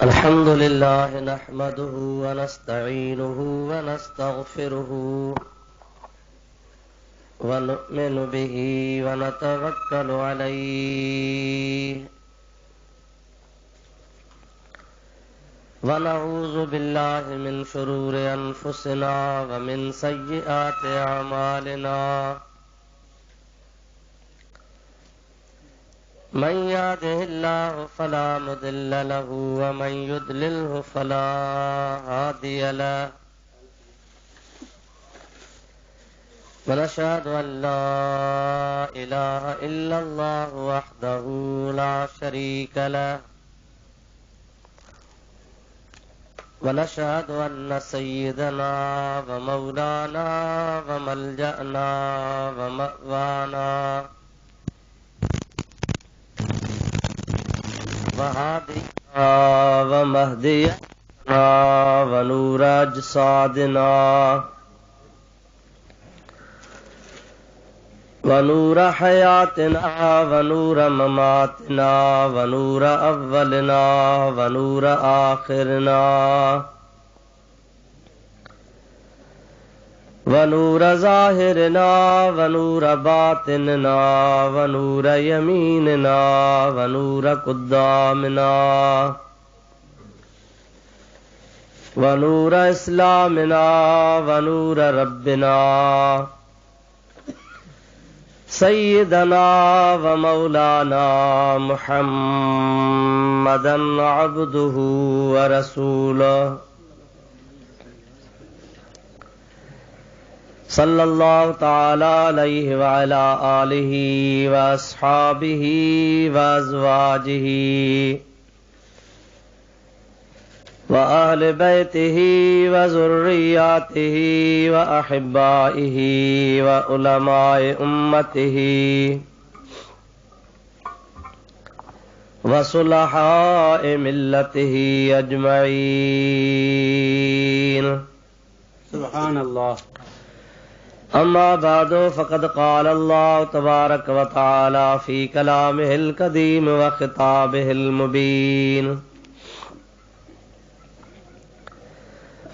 الحمد لله نحمده ونستعينه ونستغفره ونؤمن به ونتوكل عليه ونعوذ بالله من شرور أنفسنا ومن سيئات أعمالنا من يهده الله فلا مضل له ومن يضلله فلا هادي له ونشهد أن لا إله إلا الله وحده لا شريك له ونشهد أن سيدنا ومولانا وملجأنا ومأوانا وهادينا ومهدينا ونور أجسادنا ونور حياتنا ونور مماتنا ونور أولنا ونور آخرنا ونور ظاهرنا ونور باطننا ونور يميننا ونور قدامنا ونور إسلامنا ونور ربنا سيدنا ومولانا محمدا عبده ورسوله صلى الله تعالى عليه وعلى آله وأصحابه وأزواجه وأهل بيته وذرياته وأحبائه وعلماء أمته وصلحاء ملته أجمعين. سبحان الله. أما بعد فقد قال الله تبارك وتعالى في كلامه القديم وخطابه المبين: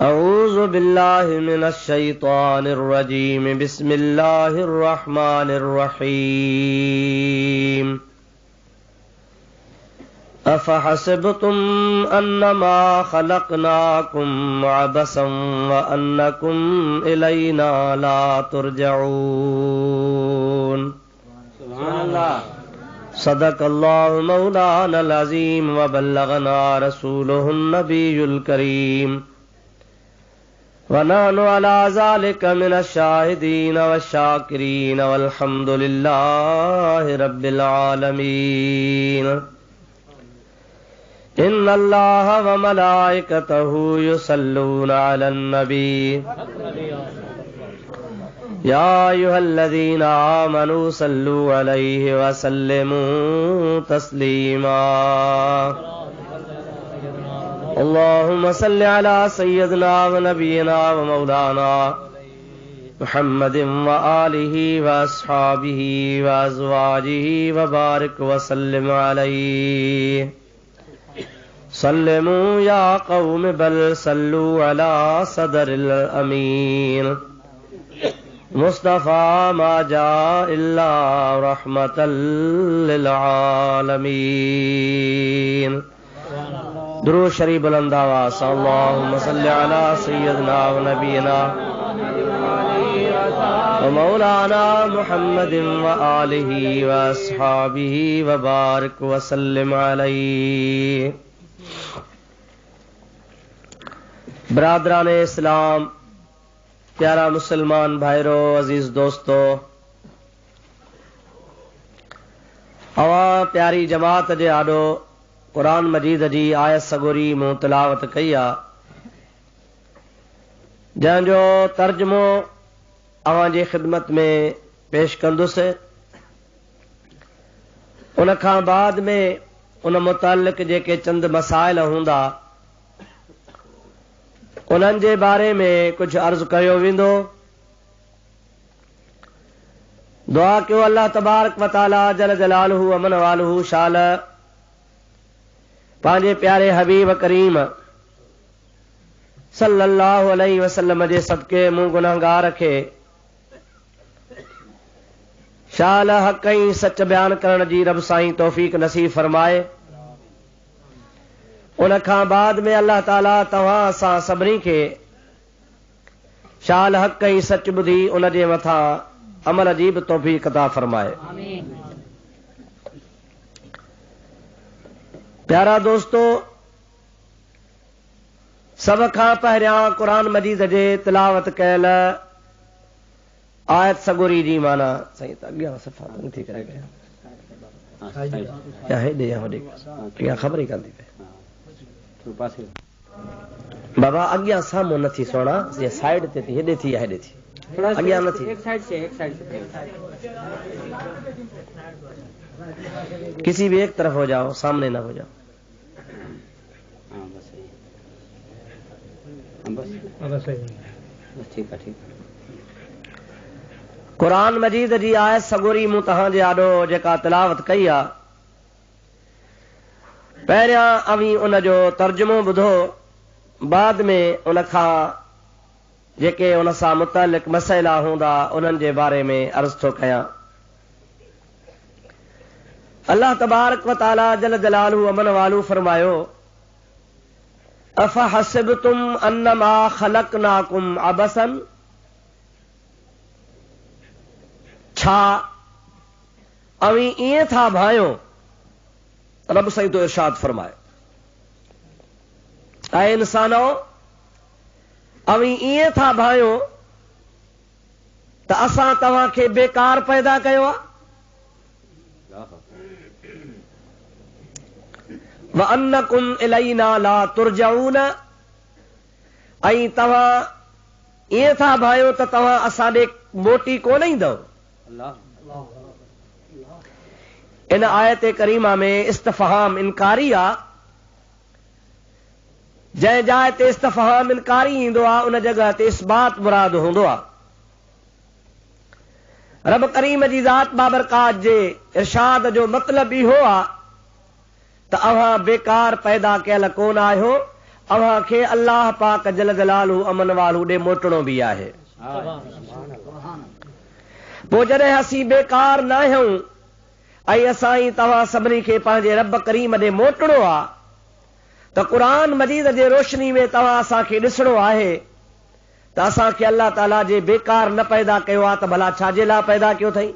أعوذ بالله من الشيطان الرجيم. بسم الله الرحمن الرحيم. أفحسبتم أنما خلقناكم عبثا وأنكم إلينا لا ترجعون. سبحان الله. صدق الله مولانا العظيم وبلغنا رسوله النبي الكريم ونحن على ذلك من الشاهدين والشاكرين والحمد لله رب العالمين. إن الله وملائكته يصلون على النبي يا أيها الذين آمنوا صلوا عليه وسلموا تسليما. اللهم صل على سيدنا ونبينا ومولانا محمد وآله وأصحابه وأزواجه وبارك وسلم عليه. سلموا يا قوم بل صلوا على صدر الأمين مصطفى ما جاء إلا رحمة للعالمين. درود شریف بلند آواز. اللهم صل على سيدنا ونبينا ومولانا محمد وآله وأصحابه وبارك وسلم عليه. برادران اسلام، प्यारा मुसलमान भाईरो, अजीज दोस्तों, अवा प्यारी जमात जे आॾो कुरान मजीद जी आयत सगोरी मूं तिलावत कई आहे, जंहिंजो तर्जुमो अवां जी ख़िदमत में पेश कंदुसि। उन खां बाद में उन मुतालिक़ जेके चंद मसाइल हूंदा उन्हनि जे बारे में कुछ अर्ज़ कयो वेंदो। दुआ कयो अल्लाह तबारक व तआला जल जलालहू अमन वालहू शाल पांजे प्यारे हबीब करीम सल्लल्लाहु अलैहि वसल्लम जे सदके मूं गुनाहगार खे शाल हक़ ऐं सच बयान करण जी रब साईं तौफ़ीक़ नसीब फरमाए। उन खां बाद में अल्लाह ताला तव्हां सां सभिनी खे शाल हक़ ऐं सच ॿुधी उन जे मथां अमल जी बि तौफ़ीक़ अता फरमाए। प्यारा दोस्तो, सब खां पहिरियां क़ुरान मजीद जे तिलावत कयल आयत सगोरी जी माना सही अॻियां सफ़ा थी करे या हेॾे या होॾे या ख़बर ई कान थी पए बाबा अॻियां साम्हूं नथी सोना साइड ते थी हेॾे थी या हेॾे थी अॻियां नथी किसी भी एक तरफ हो जाओ, सामने ना हो जाओ। ठीक है। कुरान मजीद जी आयत सगोरी मूं तव्हां जे आॾो जेका तिलावत कई आहे, पहिरियां अवी उन जो तर्जुमो ॿुधो, बाद में उन खां जेके उन सां मुतअल्लिक़ मसइला हूंदा उन्हनि जे बारे में अर्ज़ थो कयां। अल्लाह तबारक व तआला जल जलालहू अमन वालू फरमायो, अफहसिबतुम अन्नमा खलकनाकुम अबसन, छा अवी ईअं था भायो, रब सही तो इरशाद फरमाए, ऐं इंसानो अवी ईअं था भायो त असां तव्हांखे बेकार पैदा कयो आहे। व अन्नकुम इलैना ला तुरजाऊन, ऐं तव्हां ईअं था भायो त तव्हां असां ॾे मोटी कोन ईंदव। इन आयत करीमा में इस्तफहाम इनकारी आहे। जंहिं जाइ ते इस्तफहाम इनकारी ईंदो आहे उन जगह ते इस्बात मुराद हूंदो आहे। रब करीम जी ज़ात बाबरकात जे इरशाद जो मतिलब इहो आहे त अव्हां बेकार पैदा कयल कोन आहियो, अव्हां खे अल्लाह पाक जल जलालहू अमन वालू ॾे मोटणो बि आहे। पोइ जॾहिं असीं बेकार न आहियूं ऐं असां ई तव्हां सभिनी खे पंहिंजे रब करीम ॾे मोटणो आहे, त क़ुरान मजीद जे रोशनी में तव्हां असांखे ॾिसणो आहे त असांखे अल्लाह ताला जे बेकार न पैदा कयो आहे त भला छाजे लाइ पैदा कयो अथई।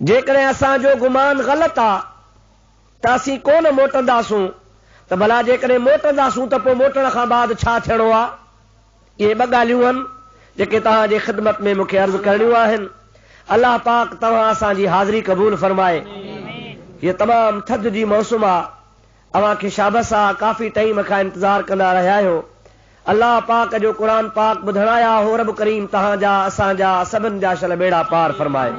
जेकॾहिं असांजो गुमान ग़लति आहे त असीं कोन मोटंदासूं, त भला जेकॾहिं मोटंदासूं त पोइ मोटण खां बाद छा थियणो आहे। इहे ॿ ॻाल्हियूं आहिनि जेके तव्हांजे ख़िदमत में मूंखे अर्ज़ करणियूं आहिनि। अल्लाह पाक तव्हां असांजी हाज़िरी क़बूल फरमाए। हीअ तमामु थधि जी मौसम आहे, अव्हांखे शाबस आहे, काफ़ी टाइम खां इंतज़ार कंदा रहिया आहियो। अल्लाह पाक जो क़ुरान पाक ॿुधण आया हो, रब करीम तव्हांजा असांजा सभिनि जा शल बेड़ा पार फरमाए।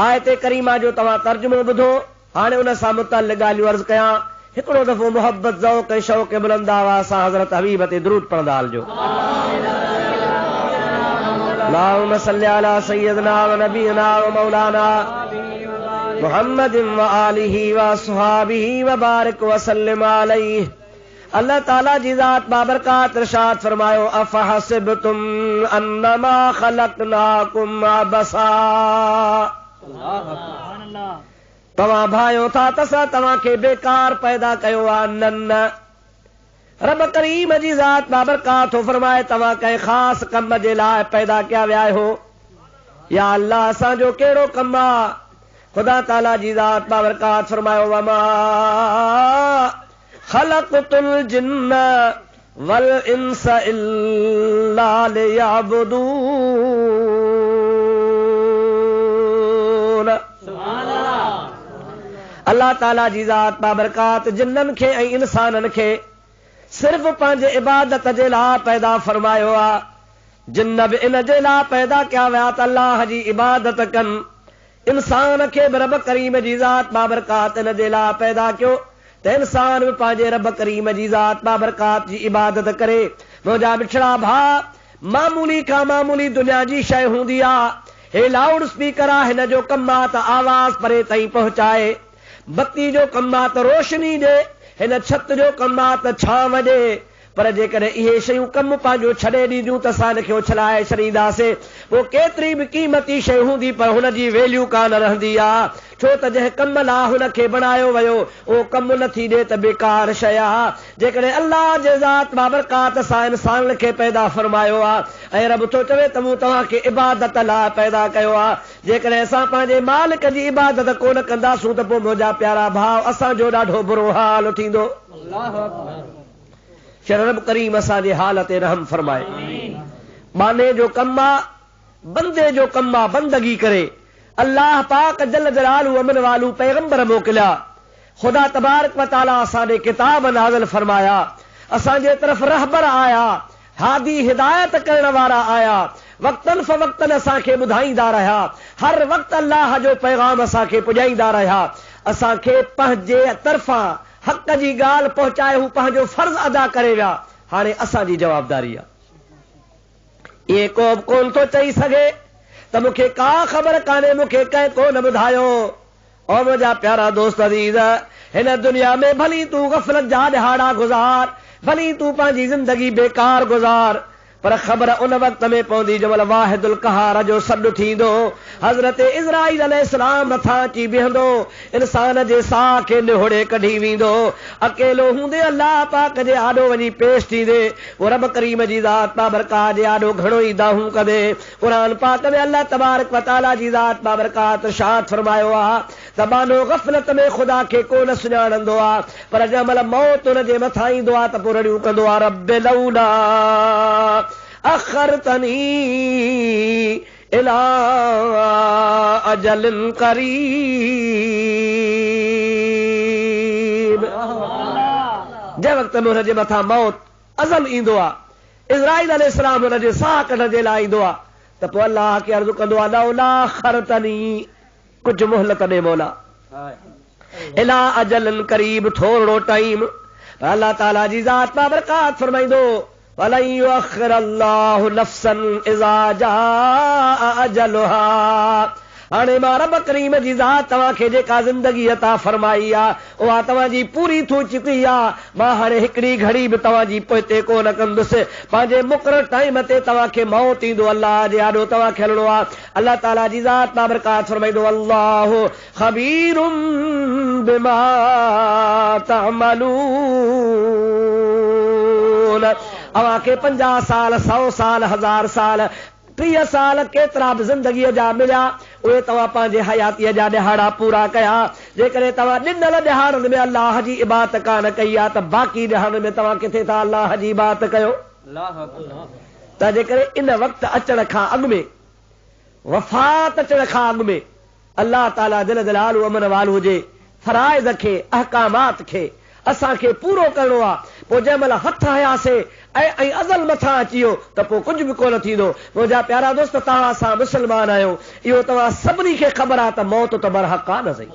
आयत करीमा जो तव्हां तर्जुमो ॿुधो, हाणे उन सां मुतअल्लिक़ ॻाल्हियूं अर्ज़ कयां। हिकिड़ो दफ़ो मोहब्बत ज़ौक़ ऐं शौक़ बुलंद आवाज़ सां हज़रत हबीब ते दुरूद पढ़ंदा हलिजो। अल्लाहुम्मा सल्लि अला सय्यिदना व नबीना व मौलाना मुहम्मदिन व आलिहि व अस्हाबिहि व बारिक व सल्लिम अलैहि। अल्लाह ताला जी ज़ात बाबरकात इरशाद फरमायो, अफहसिबतुम अन्नमा खलकनाकुम अबसा, तव्हां भायो था त असां तव्हांखे बेकार पैदा कयो आहे। न, रब करीम जी ज़ात बाबरकात हो फरमाए, तव्हां कंहिं ख़ासि कम जे लाइ पैदा कया विया आहियो। या अल्लाह असांजो कहिड़ो कमु आहे? ख़ुदा ताला जी ज़ात बाबरकात फरमायो, वमा खलक़तुल जिन्न वल इंस इल्ला लियअबुदून। अल्लाह ताला जी ज़ात बाबरकात जिन्ननि खे ऐं इंसाननि खे सिर्फ़ पंहिंजे इबादत जे लाइ पैदा फरमायो आहे। जिन्न बि इन जे लाइ पैदा कया विया त अल्लाह जी इबादत कनि। इंसान खे बि रब करीम जी ज़ात बाबरकात इन जे लाइ पैदा कयो त इंसान बि पंहिंजे रब करीम जी ज़ात बाबरकात जी इबादत करे। मुंहिंजा मिठड़ा भाउ, मामूली खां मामूली दुनिया जी शइ हूंदी आहे, हे लाउड स्पीकर आहे, हिन जो कमु आहे त आवाज़ परे ताईं पहुचाए। बत्ती जो कमु आहे त रोशनी ॾे, हिन छत जो कमु आहे त छांव ॾे। पर जेकॾहिं इहे शयूं कमु पंहिंजो छॾे ॾींदियूं त असां हिनखे उछलाए छॾींदासीं। पोइ केतिरी बि क़ीमती शइ हूंदी पर हुनजी वैल्यू कान रहंदी आहे, छो त जंहिं कम लाइ हुनखे बणायो वियो उहो कमु नथी ॾे त बेकार शइ आहे। जेकॾहिं अल्लाह जे ज़ात बाबरकात सां इंसान खे पैदा फरमायो आहे ऐं रब थो चवे त मूं तव्हांखे इबादत लाइ पैदा कयो आहे, जेकॾहिं असां पंहिंजे मालिक जी इबादत कोन कंदासूं त पोइ मुंहिंजा प्यारा भाउ असांजो ॾाढो बुरो हाल थींदो। रब करीम असांजे हाल ते रहम फरमाए। बाने जो कमु आहे, बंदे जो कमु आहे, बंदगी करे। अल्लाह पाक जल जलालू अमन वालू पैगंबर मोकिलिया, ख़ुदा तबारक व तआला असांजे किताब नाज़िल फरमाया, असांजे तरफ़ रहबर आया, हादी हिदायत करण वारा आया, वक्तन फवक्तन असांखे ॿुधाईंदा रहिया, हर वक़्तु अल्लाह जो पैगाम असांखे पुॼाईंदा रहिया। असांखे पंहिंजे तरफ़ां हक़ जी ॻाल्हि पहुचाए हू पंहिंजो फर्ज़ अदा करे विया। हाणे असांजी जवाबदारी आहे। इहे को बि कोन थो चई सघे त मूंखे का ख़बर कान्हे, मूंखे कंहिं कोन ॿुधायो। ओ मुंहिंजा प्यारा दोस्त अज़ीज़, हिन दुनिया में भली तूं गफ़लत जा ॾहाड़ा गुज़ार, भली तूं पंहिंजी ज़िंदगी बेकार गुज़ार, पर ख़बर उन वक़्त में पवंदी जंहिं महिल वाहिदुल क़हार जो सॾु थींदो। हज़रत इज़राईल अलैहिस्सलाम मथां अची बीहंदो, इंसान जे साह खे निहोड़े कढी वेंदो। अकेलो हूंदे अल्लाह पाक जे आॾो वञी पेश थींदे, पोइ रब करीम जी ज़ात बाबरकात जे आॾो घणो ई दाहूं कंदे। क़ुरान पाक में अल्लाह तबारक व तआला जी ज़ात बाबरकात इरशाद फरमायो आहे त बानो गफ़लत में ख़ुदा खे कोन सुञाणंदो आहे, पर जंहिं महिल मौत हुन जे मथां ईंदो आहे त पोइ रड़ियूं कंदो आहे, रब लौला अखरतनी इला अजलिन करीब। जंहिं वक़्त में हुनजे मथां मौत अज़ल ईंदो आहे, इज़राईल अलैहिस्सलाम हुनजे साह कढण जे लाइ ईंदो आहे, त पोइ अल्लाह खे अर्ज़ु कंदो आहे लौला अखरतनी, कुझु मोहलत ॾे मौला, इला अजलिन करीब, थोरो टाइम। अल्लाह ताला जी ज़ात बाबरकात फरमाईंदो वलन युअखिर अल्लाहु नफ्सन इज़ा जाअ अजलुहा। हाणे मां रब करीम जी ज़ात तव्हांखे जेका ज़िंदगी अता फरमाई आहे उहा तव्हांजी पूरी थी चुकी आहे। मां हाणे हिकिड़ी घड़ी बि तव्हांजी पोइते कोन कंदुसि, पंहिंजे मुक़ररु टाइम ते तव्हांखे मौत ईंदो, अल्लाह जे आॾो तव्हांखे हलणो आहे। अल्लाह ताला जी ज़ात बाबरकात फरमाईंदो अल्लाहु ख़बीरुम बिमा तअमलून। अव्हांखे 50 साल, 100 साल, 1000 साल, 30 साल केतिरा बि ज़िंदगीअ जा मिलिया, उहे तव्हां पंहिंजे हयातीअ जा ॾहाड़ा पूरा कया। जेकॾहिं तव्हां ॾिनल ॾहाड़नि में अल्लाह जी इबादत कान कई आहे त बाक़ी ॾहाड़नि में तव्हां किथे था अल्लाह जी इबादत कयो? त जेकॾहिं इन वक़्तु अचण खां अॻु में, वफ़ात अचण खां अॻु में अल्लाह ताला जल जलालू अमन वालू हुजे फराइज़ खे, अहकामात खे असांखे पूरो करणो आहे। पोइ जंहिं महिल हथ हयासीं ऐं अज़ल मथां अची वियो त पोइ कुझु बि कोन थींदो। मुंहिंजा प्यारा दोस्त, तव्हां असां मुस्लमान आहियूं, इहो तव्हां सभिनी खे ख़बर आहे त मौत त बरहक़ आहे न सही,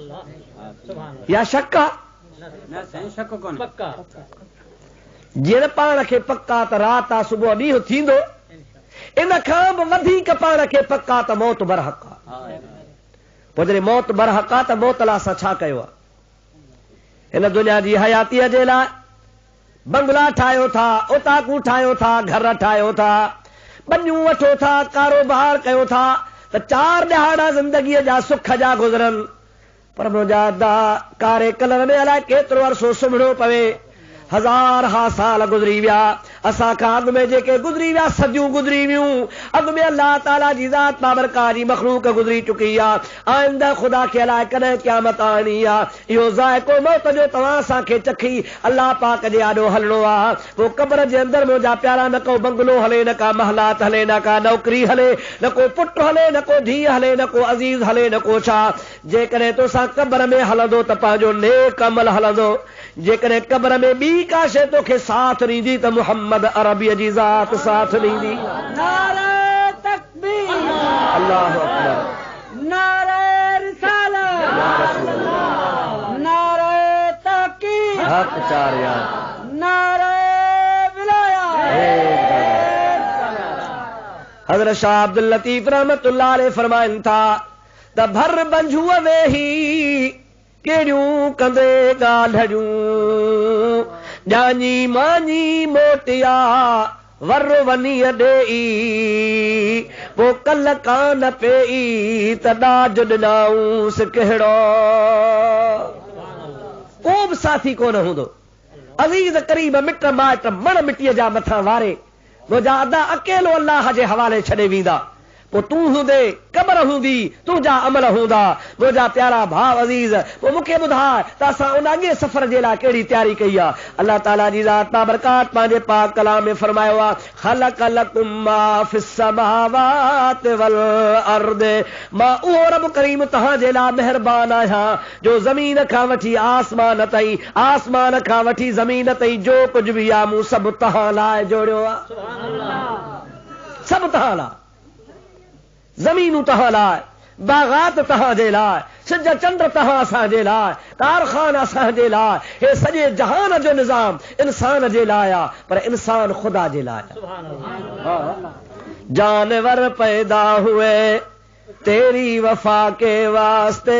या शक आहे? जीअं पाण खे पक्का त राति आहे, सुबुह ॾींहुं थींदो, इन खां बि वधीक पाण खे पक्का त मौत बरहक़ आहे। पोइ जॾहिं मौत बरहक़ आहे त मौत लाइ असां छा कयो आहे? हिन दुनिया जी हयातीअ जे लाइ बंगला ठाहियो था, उताकू ठाहियो था, घर ठाहियो था, बनियूं वठो था, कारोबार कयो था त 4 ॾहाड़ा ज़िंदगीअ जा सुख जा गुज़रनि। पर मुंहिंजा कारे कलर में अलाए केतिरो अरसो सुम्हणो पवे, 1000 साल गुज़री विया, असांखां अॻु में जेके गुज़री विया सदियूं गुज़री वियूं, अॻु में अल्लाह ताला जी ज़ात बाबरकात जी मखलूक गुज़री चुकी आहे। आइंदा ख़ुदा खे अलाए कॾहिं क़यामत आणी आहे। इहो ज़ाइको मौत जो तव्हां असांखे चखी अल्लाह पाक जे आॾो हलणो आहे। पोइ क़ब्र जे अंदरि मुंहिंजा प्यारा न को बंगलो हले, न का महलात हले, न का नौकरी हले, न को पुटु हले, न को धीउ हले, न को अज़ीज़ हले, न को छा। जेकॾहिं तोसां क़ब्र में हलंदो त पंहिंजो नेक अमल हलंदो, जेकॾहिं क़ब्र में ॿी का शइ तोखे साथ ॾींदी त मुहम्मद अरबीअ जी ज़ात साथ ॾींदी। नारे तकबीर, अल्लाहु अकबर, नारे रिसालत, नारे तहकीक, हक़ चारिया, नारे विलायत। हज़रत शाह अब्दुल लतीफ़ रहमतुल्लाह अलैह फरमाइनि था त भर बंझूअ वेही कहिड़ियूं कंदे ॻाल्हियूं ॼाणी मानी मोटिया वर वञी ॾेई पोइ कल कान पेई त ॾाज ॾिनाऊंसि कहिड़ो को बि साथी कोन हूंदो अज़ीज़ करीब मिट माइट मण मिटीअ जा मथां वारे मुंहिंजा अदा अकेलो अल्लाह जे हवाले छॾे वेंदा पोइ तूं हूंदे क़बर हूंदी तुंहिंजा अमल हूंदा मुंहिंजा प्यारा भाउ अज़ीज़ पोइ मूंखे ॿुधाए त असां उन अॻे सफ़र जे लाइ कहिड़ी तयारी कई आहे अल्लाह ताला जी ज़ात बाबरकात पंहिंजे पाक कलाम में फरमायो आहे ख़लक़ लकुम मा फ़िस समावाति वल अर्द मां उहो रब करीम तव्हांजे लाइ महिरबान आहियां जो ज़मीन खां वठी आसमान ताईं आसमान खां वठी ज़मीन ताईं जो कुझु बि आहे मूं सभु तव्हां लाइ जोड़ियो आहे सभु तव्हां लाइ ज़मीनूं तव्हां लाइ बाग़ात तव्हांजे लाइ सिज चंड तव्हां असांजे लाइ कारखान असांजे लाइ हे सॼे जहान जो निज़ाम इंसान जे लाइ आहे पर इंसान ख़ुदा जे लाइ जानवर पैदा हुए तेरी वफा के वास्ते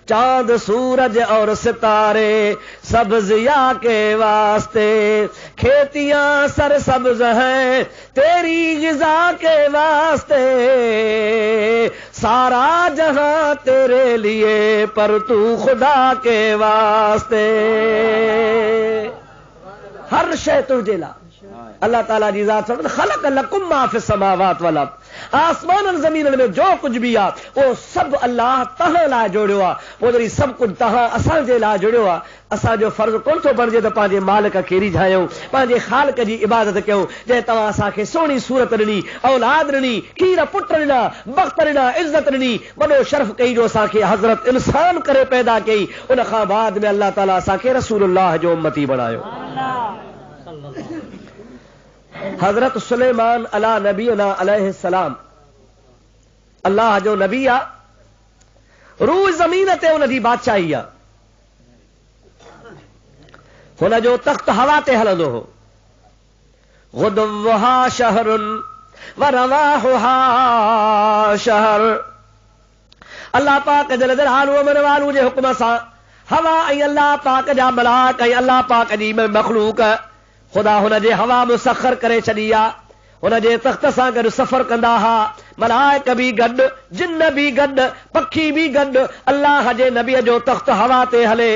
चांद सूरज और सितारे सब ज़िया के वास्ते खेतियां सरसब्ज हैं तेरी ग़िज़ा के वास्ते सारा जहां तेरे लिए पर तू खुदा के वास्ते हर शइ तुंहिंजे लाइ अल्लाह ताला जी ज़ात ख़लक़ लकुम मा फ़िस समावात वल अर्द आसमान ज़मीन में जो कुछ भी आहे उहो सभु अल्लाह तव्हां लाइ जोड़ियो आहे पोइ वरी सभु कुझु तव्हां असांजे लाइ जोड़ियो आहे असांजो फर्ज़ कोन थो बणिजे त पंहिंजे मालिक खे रिझायूं पंहिंजे ख़ालिक जी इबादत कयूं जंहिं तव्हां असांखे सुहिणी सूरत ॾिनी औलाद ॾिनी खीर पुट ॾिना बख़्त ॾिना इज़त ॾिनी वॾो शर्फ़ कई जो असांखे हज़रत इंसान करे पैदा कई उन खां बाद में अल्लाह ताला असांखे रसूलुल्लाह जो उम्मती बणायो हजरत सुलेमान अला नबीना अलैहिस्सलाम अल्लाह जो नबी आहे रूह ज़मीन ते हुन जी बादशाही आहे हुन जो तख़्त हवा ते हलंदो हो गुदव्वहा शहरुन व रवाहुहा शहर अल्लाह पाक जल जलालु अमर वालू जे हुक्म सां हवा ऐं अल्लाह पाक जा मलाक ऐं अल्लाह पाक जी मखलूक ख़ुदा हुन जे हवा मुसख़र करे छॾी आहे हुन जे तख़्त सां गॾु सफ़र कंदा हुआ मलाइक बि गॾु जिन बि गॾु पखी बि गॾु अल्लाह जे नबीअ जो तख़्त हवा ते हले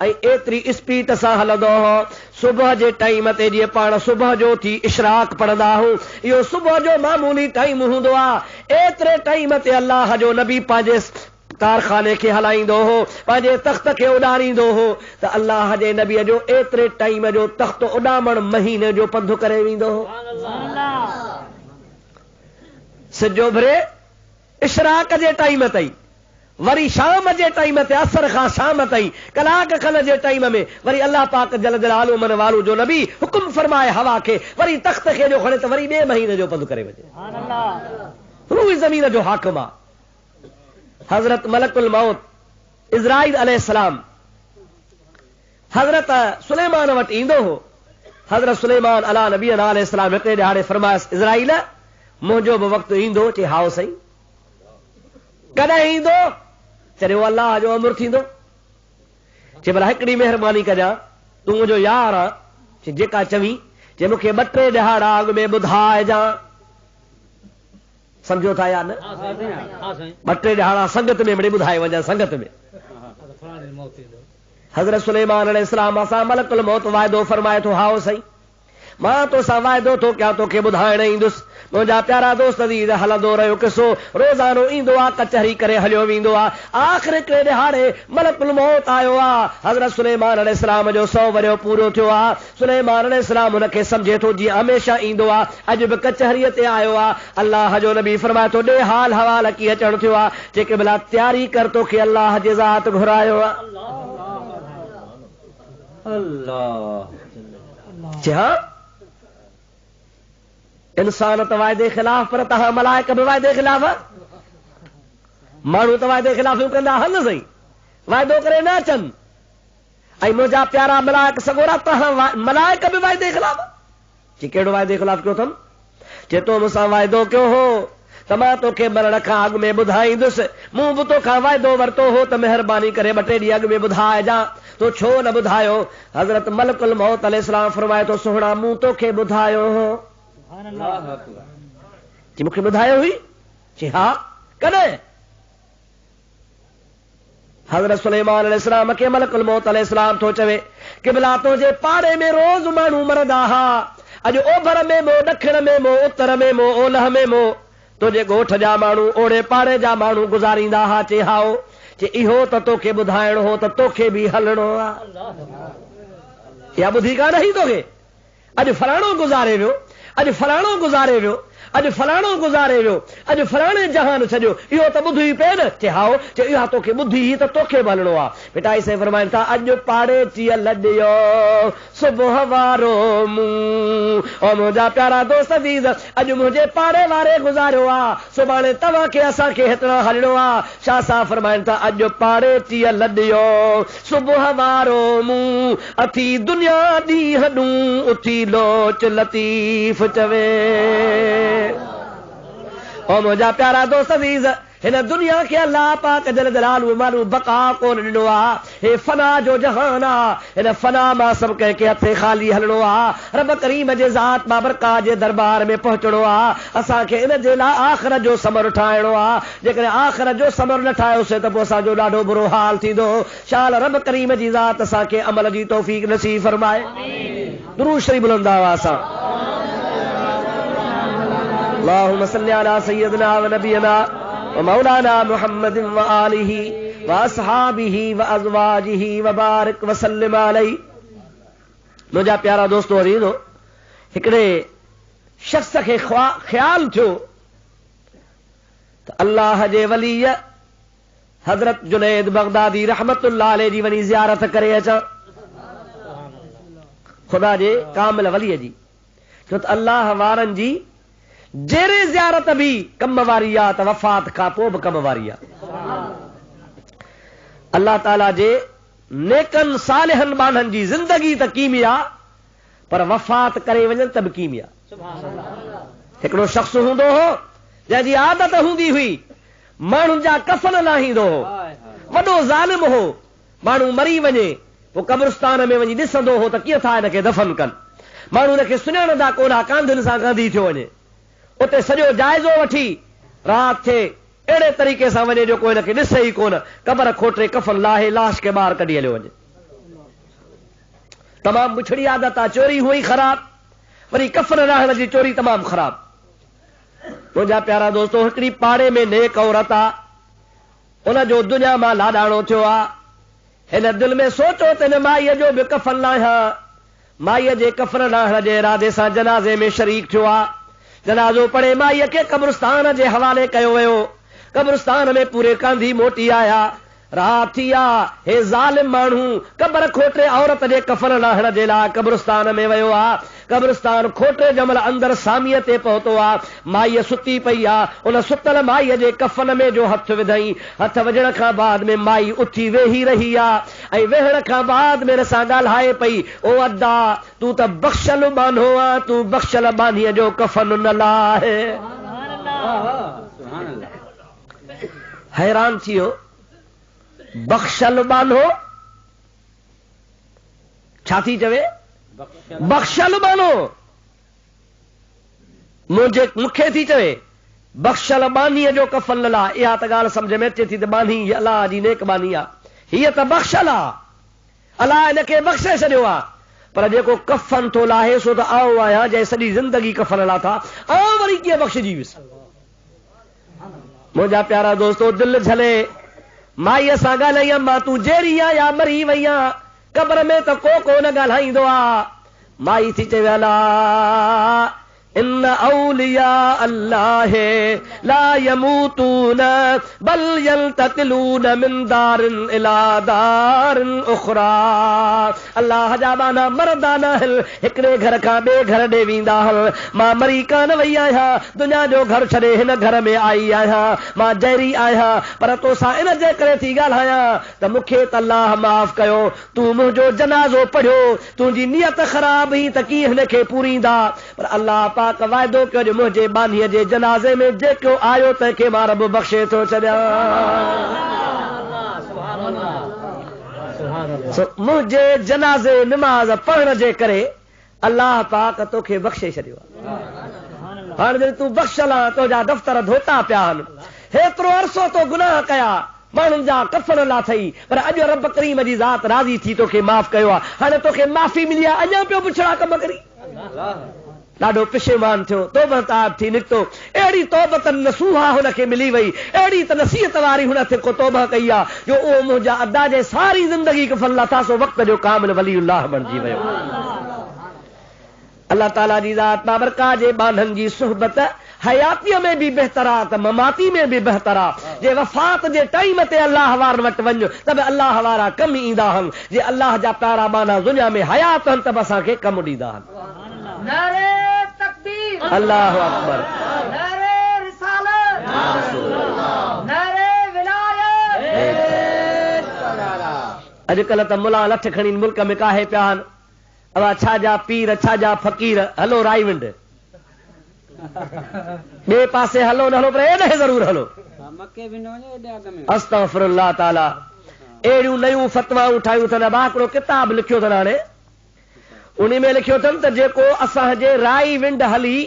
ऐं एतिरी स्पीड सां हलंदो हो सुबुह जे टाइम ते जीअं पाण सुबुह जो थी इशराक पढ़ंदा आहियूं इहो सुबुह जो मामूली टाइम हूंदो आहे एतिरे टाइम ते अल्लाह जो नबी पंहिंजे कारखाने खे हलाईंदो हो पंहिंजे तख़्त खे उॾारींदो हो त अल्लाह जे नबीअ जो एतिरे टाइम जो तख़्त उॾामण महीने जो पंधु करे वेंदो हो सिजो भरे इशराक जे टाइम ताईं वरी शाम जे टाइम ते असर खां शाम ताईं कलाक खन जे टाइम में वरी अल्लाह पाक जल जलालु मन वालू जो नबी हुकुम फरमाए हवा खे वरी तख़्त खे जो खणे त वरी ॿिए महीने जो पंधु करे वञे रूह ज़मीन जो हाकिम आहे हजरत मलकुल मौत इज़राइल अलैहिस्सलाम हजरत सुलेमान वटि ईंदो हो हजरत सुलेमान अला नबीना अलैहिस्सलाम हिकिड़े ॾिहाड़े फरमायसि इज़राइल मुंहिंजो बि वक़्तु ईंदो चए हाओ साईं कॾहिं ईंदो चए उहो अल्लाह जो अमर थींदो चए भला हिकिड़ी महिरबानी कजां तूं मुंहिंजो यार आहे चए जेका चवीं चए मूंखे 2-3 ॾिहाड़ा अॻु में ॿुधाइजां समझो था या न 2-3 ॾिहाड़ा संगत में मिड़े ॿुधाए वञा संगत में हज़रत सुलेमान अलैहिस्सलाम असां मलकुल मौत वाइदो फरमाए थो हाओ साईं मां तोसां वाइदो थो कयां तोखे ॿुधाइण ईंदुसि मुंहिंजा प्यारा दोस्त अज़ीज़ हलंदो रहियो किसो रोज़ानो ईंदो आहे कचहरी करे हलियो वेंदो आहे आख़िर हिकिड़े ॾिहाड़े मलकुल मौत आयो आहे हज़रत सुलेमान अलैहिस्सलाम जो 100 वरियो पूरो थियो आहे सुलेमान अलैहिस्सलाम हुनखे सम्झे थो जीअं हमेशह ईंदो आहे अॼु बि कचहरीअ ते आयो आहे अल्लाह जो नबी फरमाए थो ॾे हाल हवाल कीअं अचणु थियो आहे जेके भला तयारी कर तोखे अल्लाह जे ज़ात घुरायो आहे अल्लाह इंसान त वाइदे ख़िलाफ़ पर तव्हां मलाइक बि वाइदे ख़िलाफ़ माण्हू त वाइदे ख़िलाफ़ कंदा हल सही वाइदो करे न अचनि ऐं मुंहिंजा प्यारा मलाइक सगोरा तव्हां मलाइक बि वाइदे ख़िलाफ़ चए कहिड़ो वाइदे ख़िलाफ़ कयो अथनि चए तो मूंसां वाइदो कयो हो त मां तोखे मरण खां अॻु में ॿुधाईंदुसि। मूं बि तोखां वाइदो वरितो हो त महिरबानी करे 2 टे ॾींहं अॻु में ॿुधाइजां, तो छो न ॿुधायो? हज़रत मलकुल मौत अलैहिस्सलाम फरमाए थो, सुहिणा मूं तोखे ॿुधायो हो। जी मूंखे ॿुधायो हुई? जी हा, कॾहिं? हज़रत सुलेमान अलैहिस्सलाम खे मलकुल मौत अलैहिस्सलाम थो चवे, क़िबला तुंहिंजे पाड़े में रोज़ माण्हू मरंदा हा, अॼु ओभर में मो, ॾखिण में मो, उत्तर में मो, ओलह में मो, तुंहिंजे ॻोठ जा माण्हू, ओड़े पाड़े जा माण्हू गुज़ारींदा हा। चे हाओ, चे इहो त तोखे ॿुधाइणो हो त तोखे बि हलणो आहे। या ॿुधी कान ही तोखे? अॼु फलाणो गुज़ारे वियो, अॼु फलाणो गुज़ारे वियो, अॼु फलाणो गुज़ारे वियो, अॼु फलाणे जहान छॾियो, इहो त ॿुधी पे न? चे हाओ, चे इहा तोखे ॿुधी ही त तोखे बि हलणो आहे। बेटा इसे फरमाइनि था, अॼु पाड़े चीअ लॾियो सुबुह वारो मूं, ओ मुंहिंजा प्यारा दोस्त अज़ीज़, अॼु मुंहिंजे पाड़े वारे गुज़ारियो आहे, सुभाणे तव्हांखे असांखे हितां हलणो आहे। छा सां फरमाइनि था, अॼु पाड़े चीअ लॾियो सुबुह वारो मूं, अथी दुनिया ॾींहं ॾूं, उथी लोच लतीफ़ चवे। ओ मुंहिंजा प्यारा दोस्त अज़ीज़, हिन दुनिया खे अल्लाह पाक जल जलालहू माण्हू बका कोन ॾिनो आहे, हे फना जो जहान आहे, हिन फना मां सभु कंहिंखे हथे ख़ाली हलणो आहे। रब करीम जे ज़ात बाबरका जे दरबार में पहुचणो आहे। असांखे इन जे लाइ आख़िरत जो समर ठाहिणो आहे। जेकॾहिं आख़िरत जो समर न ठाहियोसीं त पोइ असांजो ॾाढो बुरो हाल थींदो। शाल रब करीम जी ज़ात असांखे अमल जी तौफ़ीक़ नसीब फरमाए। दुरूद शरीफ़ बुलंद आवाज़ सां अल्लाहुम्मा सल्ली अला सय्यिदना व नबियना व मौलाना मुहम्मद व आलिहि व अस्हाबिहि व अज़वाजिहि व बारिक व सल्लिम अलैहि। मुंहिंजा प्यारा दोस्तो अज़ीज़ो, हिकिड़े शख़्स खे ख़्याल थियो त अल्लाह जे वली हज़रत जुनैद बगदादी रहमतुल्लाह अलैहि जी वञी ज़ियारत करे अचां, ख़ुदा जे कामिल वलीअ जी। छो त अल्लाह वारनि जी जहिड़े ज़ियारत बि कम वारी आहे त वफ़ात खां पोइ बि कम वारी आहे। अल्लाह ताला जे नेकन सालिहन बाननि जी ज़िंदगी त कीमी आहे, पर वफ़ात करे वञनि त बि कीमी आहे। हिकिड़ो शख़्स हूंदो हो जंहिंजी आदत हूंदी हुई माण्हुनि जा कफ़न लाहींदो हो, वॾो ज़ालिम हो। माण्हू मरी वञे पोइ कब्रिस्तान में वञी ॾिसंदो हो त कीअं था हिनखे दफ़न कनि। माण्हू हिनखे सुञाणंदा कोन, कांधुनि सां गांधी थियो वञे, उते सॼो जाइज़ो वठी राति थे अहिड़े तरीक़े सां वञे जो कोई हिनखे ॾिसे ई कोन, क़बर खोटे कफ़न लाहे लाश खे ॿाहिरि कढी हलियो वञे। तमामु बुछड़ी आदत आहे, चोरी हुई ख़राब, वरी कफ़न लाहण जी चोरी तमामु ख़राब। मुंहिंजा प्यारा दोस्तो, हिकिड़ी पाड़े में नेक औरत आहे, उनजो दुनिया मां लाॾाणो थियो आहे। हिन दिलि में सोचियो त हिन माईअ जो बि कफ़न लाहियां। माईअ जे कफ़न लाहण जे इरादे सां जनाज़े में शरीक थियो आहे। जनाज़ो पढ़े माईअ खे कब्रिस्तान जे हवाले कयो वियो। कब्रिस्तान में पूरे कांधी मोटी आया। रात थी आ, हे ज़ालिम माण्हू कब्र खोटे औरत जे कफ़न लाहण जे लाइ कब्रिस्तान में वियो आहे। कब्रिस्तान खोटे जमल अंदर सामीअ ते पहुतो आहे। माईअ सुती पई आहे, उन सुतल माईअ जे कफ़न में जो हथ विधई। हथ विझण खां बाद में माई उथी वेही रही आहे ऐं वेहण खां बाद में सां ॻाल्हाए पई, ओ अदा तूं त बख़्शल बानो आहे, तूं बख़्शल बानीअ जो कफ़न न लाहे। हैरान थी वियो, बख़्शल बानो छा थी चवे? बख़्शल बानो मूंखे थी चवे बख़्शल बानीअ जो कफ़न न ला। इहा त ॻाल्हि सम्झ में अचे थी त बानी अलाह जी नेक बानी आहे, हीअ त बख़्शल आहे, अलाह हिनखे बख़्शे छॾियो आहे। पर जेको कफ़न थो लाहे सो त आऊं आहियां जंहिं सॼी ज़िंदगी कफ़न लाथा, आऊं वरी कीअं बख़्शजी वियुसि। मुंहिंजा प्यारा दोस्तो, दिलि झले माईअ सां ॻाल्हाई, अम्मा तूं जहिड़ी आहीं या मरी वई आं, क़ब्र में त को कोन ॻाल्हाईंदो आहे। माई थी चवे, अला इन औलिया अल्लाह ला यमूतून बल यंतकिलून मिन दारिन इला दारिन उखरा। अल्लाह जा बाना मरदा न हल, हिकिड़े घर खां ॿिए घर ॾे वेंदा हल। मां मरी कान वई आहियां, दुनिया जो घर छॾे हिन घर में आई आहियां। मां जहरी आहियां, पर तोसां इन जे करे थी ॻाल्हायां त मूंखे त अल्लाह माफ़ कयो। तूं मुंहिंजो जनाज़ो पढ़ियो, तुंहिंजी नियत ख़राब हुई त कीअं हिनखे पूरींदा, पर अल्लाह पाक वाइदो कयो जो मुंहिंजे बानीअ जे जनाज़े में जेको आयो तंहिंखे मां रब बख़्शे थो छॾियां। मुंहिंजे जनाज़े निमाज़ पढ़ण जे करे अल्लाह पाक तोखे बख़्शे छॾियो आहे। हाणे जॾहिं तूं बख़्शल आहे, तुंहिंजा दफ़्तर धोता पिया आहिनि, हेतिरो अरसो तो गुनाह कया, माण्हुनि जा कफन लाथई, पर अॼु रब करीम जी ज़ात राज़ी थी तोखे माफ़ कयो आहे। हाणे तोखे माफ़ी मिली आहे, अञा पियो पुछड़ा कम करी। ॾाढो पिशेमान थियो, तौबत थी निकितो। अहिड़ी तौबत नसूहा हुनखे मिली वई, अहिड़ी त नसीहत वारी हुन ते को तौबा कई आहे जो उहो मुंहिंजा अदा जे सारी ज़िंदगी कफन लाथा, सो वक़्त जो कामिल वलीउल्लाह बणिजी वियो। अल्लाह ताला जी ज़ात बाबरका जे बाननि जी सुहबत हयातीअ में बि बहितर आहे त ममाती में बि बहितर आहे। जे वफ़ात जे टाइम ते अल्लाह वारनि वटि वञ त बि अल्लाह वारा कम ईंदा आहिनि। जे अल्लाह जा प्यारा माना दुनिया में हयात आहिनि त बि असांखे कम ॾींदा आहिनि। नारे तकबीर, अल्लाहु अकबर, नारे रिसालत, नारे विलायत। अॼुकल्ह त मुला लठ खणी मुल्क में काहे पिया आहिनि। अवा छा जा पीर, छा जा फ़कीर, हलो राईविंड, ॿिए पासे हलो न हलो पर एॾे ज़रूर हलो। अस्तग़फिरुल्लाह ताला। अहिड़ियूं नयूं फतवाऊं ठाहियूं अथनि। अबा हिकिड़ो किताब लिखियो अथनि, हाणे उन में लिखियो अथनि त जेको असांजे राई विंड हली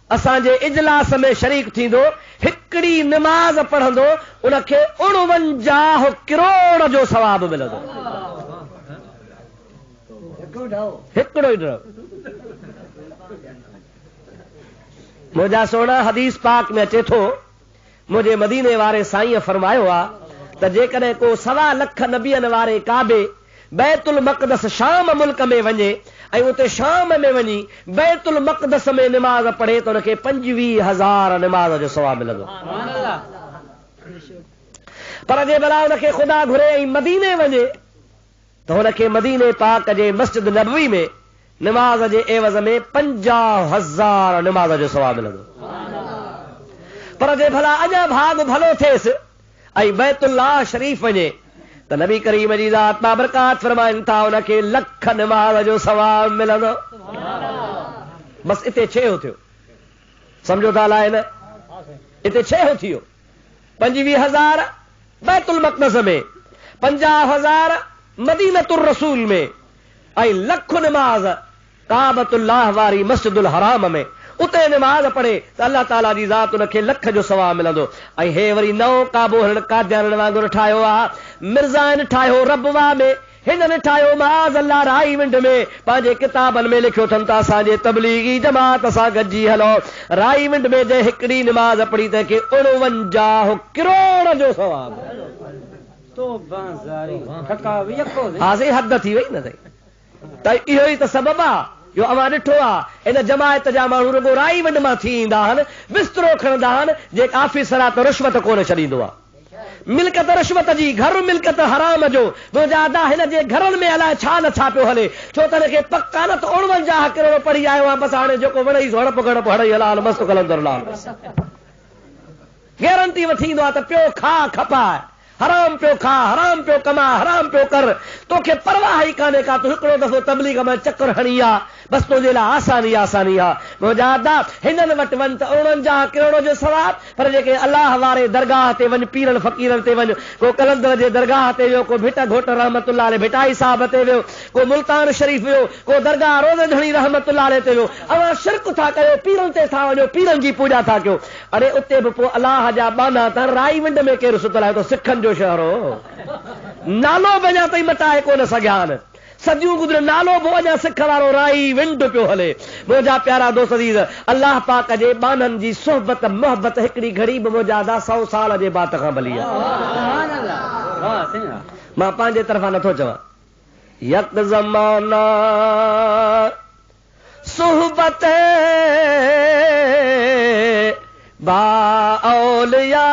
असांजे इजलास में शरीक थींदो, हिकिड़ी निमाज़ पढ़ंदो, उनखे 49 करोड़ जो सवाब मिलंदो। हिकिड़ो ई ड्रव। मुंहिंजा सोना हदीस पाक में अचे थो, मुंहिंजे मदीने वारे साईं फरमायो आहे त जेकॾहिं को 1.25 लख नबियनि वारे काबे बैतुल मक़दस शाम मुल्क में वञे ऐं उते शाम में वञी बैतुल मक़दस में निमाज़ पढ़े त हुनखे 25,000 निमाज़ जो सवाब मिलंदो। पर जे भला हुनखे ख़ुदा घुरे ऐं मदीने वञे त हुनखे मदीने पाक जे मस्जिद नबवी में निमाज़ जे एवज़ में 50,000 निमाज़ जो सवाब मिलंदो। पर जे भला अञा भाग भलो थिएसि ऐं बैतुल्लाह शरीफ़ वञे त नबी करीम जी ज़ात बाबरकात फरमाइनि था हुनखे लख निमाज़ जो सवाब मिलंदो। बसि हिते 6 थियो, सम्झो था अलाए न, हिते 6 थियो। 25,000 बैतुल मक़दस में, 50,000 मदीनतुर रसूल में ऐं लख निमाज़ काबतुल्लाह वारी मस्जिदुल हराम में। उते निमाज़ पढ़े त अल्लाह ताला जी ज़ात उनखे लख जो सवाब मिलंदो। ऐं हे वरी नओं काबो हिन काद्याननि वांगुरु ठाहियो आहे, मिर्ज़ाइनि ठाहियो रबवा में, हिननि ठाहियो माज़ अल्लाह राई विंड में। पंहिंजे किताबनि में लिखियो अथनि त असांजे तबलीगी जमात सां गॾिजी हलो। राई विंड में जे हिकिड़ी निमाज़ पढ़ी तंहिंखे 49 करोड़ जो सवाब। हाज़ी हद थी वई न त इहो ई त सबबु आहे जो अवां ॾिठो आहे इन जमायत जा माण्हू रुगो राई विंड मां थी ईंदा आहिनि, बिस्तरो खणंदा आहिनि। जेका ऑफिसर आहे त रिश्वत कोन छॾींदो आहे, मिल्कत रिश्वत जी, घर मिल्कत हराम जो। मुंहिंजा अदा हिन जे घरनि में अलाए छा न छा पियो हले, छो त हिनखे पक्का न त 49 करोड़ पढ़ी आयो आहे। बसि हाणे जेको वणई हड़प गड़प हड़ई हलाल मस्तु कलंदर लाल गारंटी वठी ईंदो आहे त पियो खा खपाए, हराम पियो खा, हराम पियो कमा, हराम पियो कर, तोखे परवाह ई कान्हे का। तूं हिकिड़ो दफ़ो तबलीग में चक्कर हणी आहे, बसि तुंहिंजे लाइ आसानी आसानी आहे। मुंहिंजा अदा हिननि वटि वञ त 49 करोड़ जो सवाब। पर जेके अलाह वारे दरगाह ते वञ, पीरनि फ़कीरनि ते वञ, को कलंदर जे दरगाह ते वियो, को भिट घोट रहमतुल्लाह अलैह भिटाई साहब ते वियो, को मुल्तान शरीफ़ वियो, को दरगाह रोज़ धणी रहमतुल्लाह अलैह ते वियो। अवां शिरक था कयो, पीरनि ते था वञो, पीरनि जी पूॼा था कयो। अरे उते बि पोइ अलाह जा बाना त राई विंड में केरु सुतल आहे? तो सिखनि जो शहर हो, नालो बि अञा ताईं मटाए कोन सघिया आहिनि। सदियूं गुज़र नालो बि अञा सिख वारो राई विंड पियो हले। मुंहिंजा प्यारा दोस्त अज़ीज़, अल्लाह पाक जे बाननि जी सोहबत मोहबत हिकिड़ी घड़ी बि मुंहिंजा अदा 100 साल जे बात खां भली आहे। मां पंहिंजे तरफ़ां नथो चवां। यक ज़माना सोहबत बा औलिया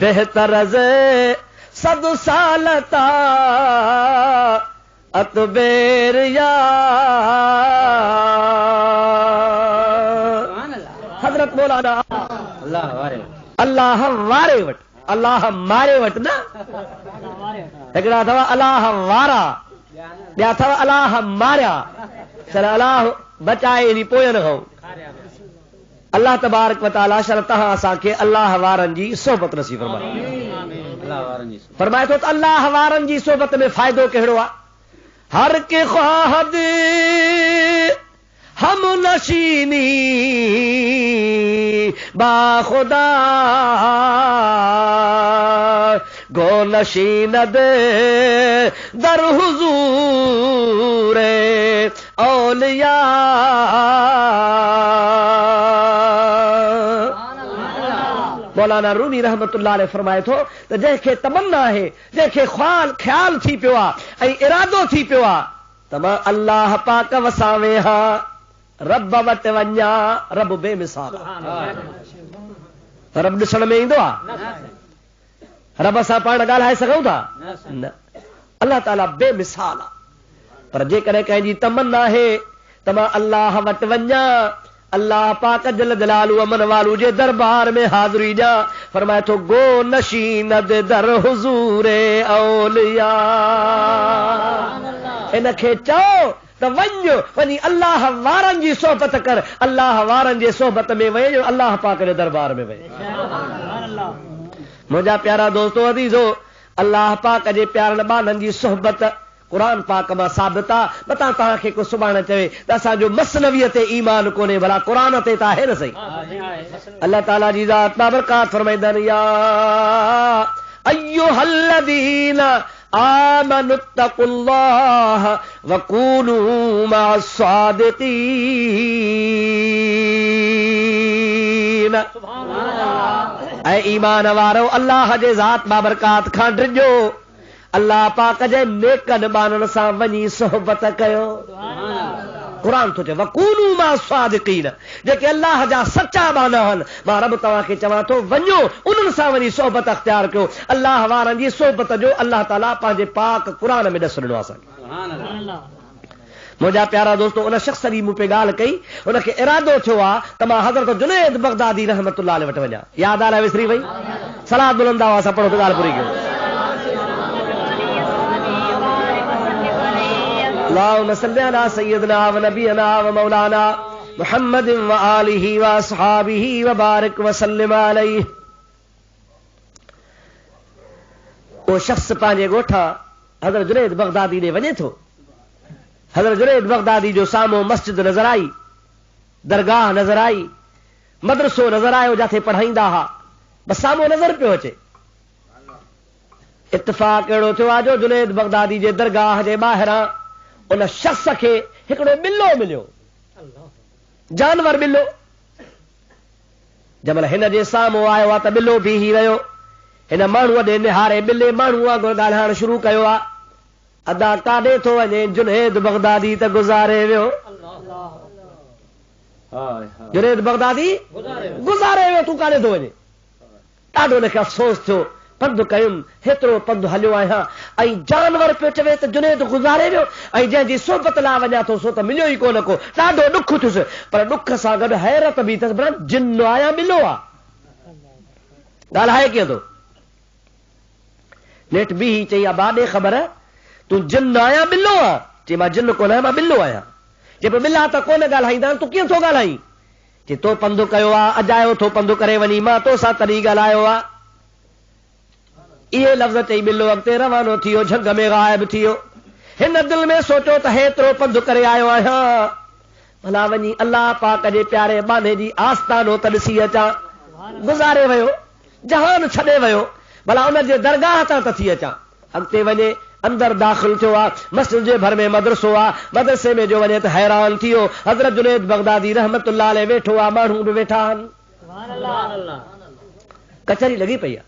बेहतर सद सालता अतबेरिया। हजरत मौलाना अल्लाह वारे वटि, अल्लाह मारे वटि न, हिकिड़ा अथव अल्लाह वारा, ॿिया अथव अल्लाह मारिया। अलाह बचाए इन पोयनि खां। अल्लाह तबारक व तआला शर तहां असांखे अल्लाह वारनि जी सोबत नसीब फरमाए। फरमाए थो त अल्लाह वारनि जी सोबत में फ़ाइदो कहिड़ो आहे? हर के ख्वाहद हम नशीनी बा खुदा गो नशीनद दर हुजूर औलिया। मौलाना रूमी रहमतुल्लाह अलैह फरमाए थो त जंहिंखे तमन्ना आहे, जंहिंखे ख्याल थी पियो आहे ऐं इरादो थी पियो आहे त मां अल्लाह पाक वसां वेहा रब वटि वञा, रब बेमिसाल आहे। रब ॾिसण में ईंदो आहे? रब सां पाण ॻाल्हाए सघूं था? न। अल्लाह ताला बेमिसाल आहे। पर जेकॾहिं कंहिंजी तमन्ना आहे त मां अल्लाह वटि वञा, अल्लाह पाक जल जलालू अमन वालू जे दरबार में हाज़िरी ॾियां, फरमाए थो गो नशीनद दर हुजूर औलिया। इनखे चओ त वञी अल्लाह वारनि जी सोबत कर। अल्लाह वारनि जे सोबत में वञो, अल्लाह पाक जे दरबार में वञो। मुंहिंजा प्यारा दोस्तो अज़ीज़ो, अल्लाह पाक जे प्यारनि ॿारनि जी सोहबत क़ुरान पाक मां साबित आहे। मतां तव्हांखे को सुभाणे चवे त असांजो मसनवीअ ते ईमान कोन्हे, भला क़ुरान ते त आहे न सही। अल्लाह ताला जी ज़ात बाबरकात फरमाईंदा आहिनि या अय्युहल्लज़ीन आमनुत्तकुल्लाह वकूनू मअस्सादिकीन। ऐ ईमान वारो अल्लाह जे ज़ात बाबरकात खां डिॼो, अल्लाह पाक जे नेकनि ॿारनि सां वञी सोहबत कयो। क़ुरान थो चए वकूनू मअस्सादिकीन, जेके अल्लाह जा सचा बाना आहिनि। मां रब तव्हांखे चवां थो वञो उन्हनि सां वञी सोहबत अख्तियार कयो। अल्लाह वारनि जी सोहबत जो अल्लाह ताला पंहिंजे पाक क़ुरान में ॾस ॾिनो आहे असांखे। मुंहिंजा प्यारा दोस्तो, उन शख़्स जी मूं पे ॻाल्हि कई, उनखे इरादो थियो आहे त मां हज़रत जुनैद बगदादी रहमतुल्लाह अलैह वटि वञा। यादि आला विसरी वई? सलात बुलंद आवाज़ सां पढ़ो त ॻाल्हि पूरी कयो। अल्लाहुम्मा सल्लि अला सय्यिदना व नबियना व मौलाना मुहम्मद व आलिहि व अस्हाबिहि व बारिक व सल्लिम अलैहि। वो शख्स पंहिंजे ॻोठा हज़रत जुनैद बगदादी ॾे वञे थो। हज़रत जुनैद बगदादी जो साम्हूं मस्जिद नज़र आई, दरगाह नज़र आई, मदरसो नज़र आयो जिथे पढ़ाईंदा हुआ, बस साम्हूं नज़र पियो अचे। इत्तिफ़ाक़ अहिड़ो थियो आहे जो जुनैद बगदादी जे दरगाह जे ॿाहिरां उन शख्स खे हिकिड़ो ॿिलो मिलियो, जानवर ॿिलो। जंहिं महिल हिन जे साम्हूं आयो आहे त ॿिलो बीही रहियो। हिन माण्हूअ ॾे निहारे ॿिले माण्हू वांगुरु ॻाल्हाइण शुरू कयो आहे। अदा काॾे थो वञे? जुनैद बगदादी त गुज़ारे वियो। जुनैद बगदादी गुज़ारे वियो, तूं काॾे थो वञे? ॾाढो हुनखे अफ़सोस थियो। पंधु कयुमि, हेतिरो पंधु हलियो आहियां ऐं जानवर पियो चवे त जुनैद गुज़ारे वियो ऐं जंहिंजी सोबत लाइ वञा थो सो त मिलियो ई कोन को। ॾाढो ॾुख थियुसि, पर ॾुख सां गॾु हैरत बि अथसि, पर जिन आया मिलो आहे। ॻाल्हाए कीअं थो? नेठ बि चई आहे बाॾे ख़बर तूं जिन आया मिलो आहे? चई मां जिन कोन आहियां, मां मिलो आहियां। चए पोइ मिला त कोन ॻाल्हाईंदा, तूं कीअं थो ॻाल्हाई? चए तो पंधु कयो आहे, अजायो थो पंधु करे वञी, मां तोसां तॾहिं ॻाल्हायो आहे। इहे लफ़्ज़ चई ॿिलो अॻिते रवानो थियो, झंग में ग़ाइब थियो। हिन दिलि में सोचियो त हेतिरो पंधु करे आयो आहियां, भला वञी अल्लाह पाक जे प्यारे बाने जी आस्थानो त ॾिसी अचां। गुज़ारे वियो, जहान छॾे वियो, भला उन जे दरगाह तां त थी अचां। अॻिते वञे, अंदर दाख़िल थियो आहे। मस्जिद जे भर में मदरसो आहे। मदरसे में जो वञे त हैरान थियो। हज़रत जुनैद बगदादी रहमतुल्लाह अलैह वेठो आहे, माण्हू बि वेठा आहिनि। कचहरी लॻी पई आहे।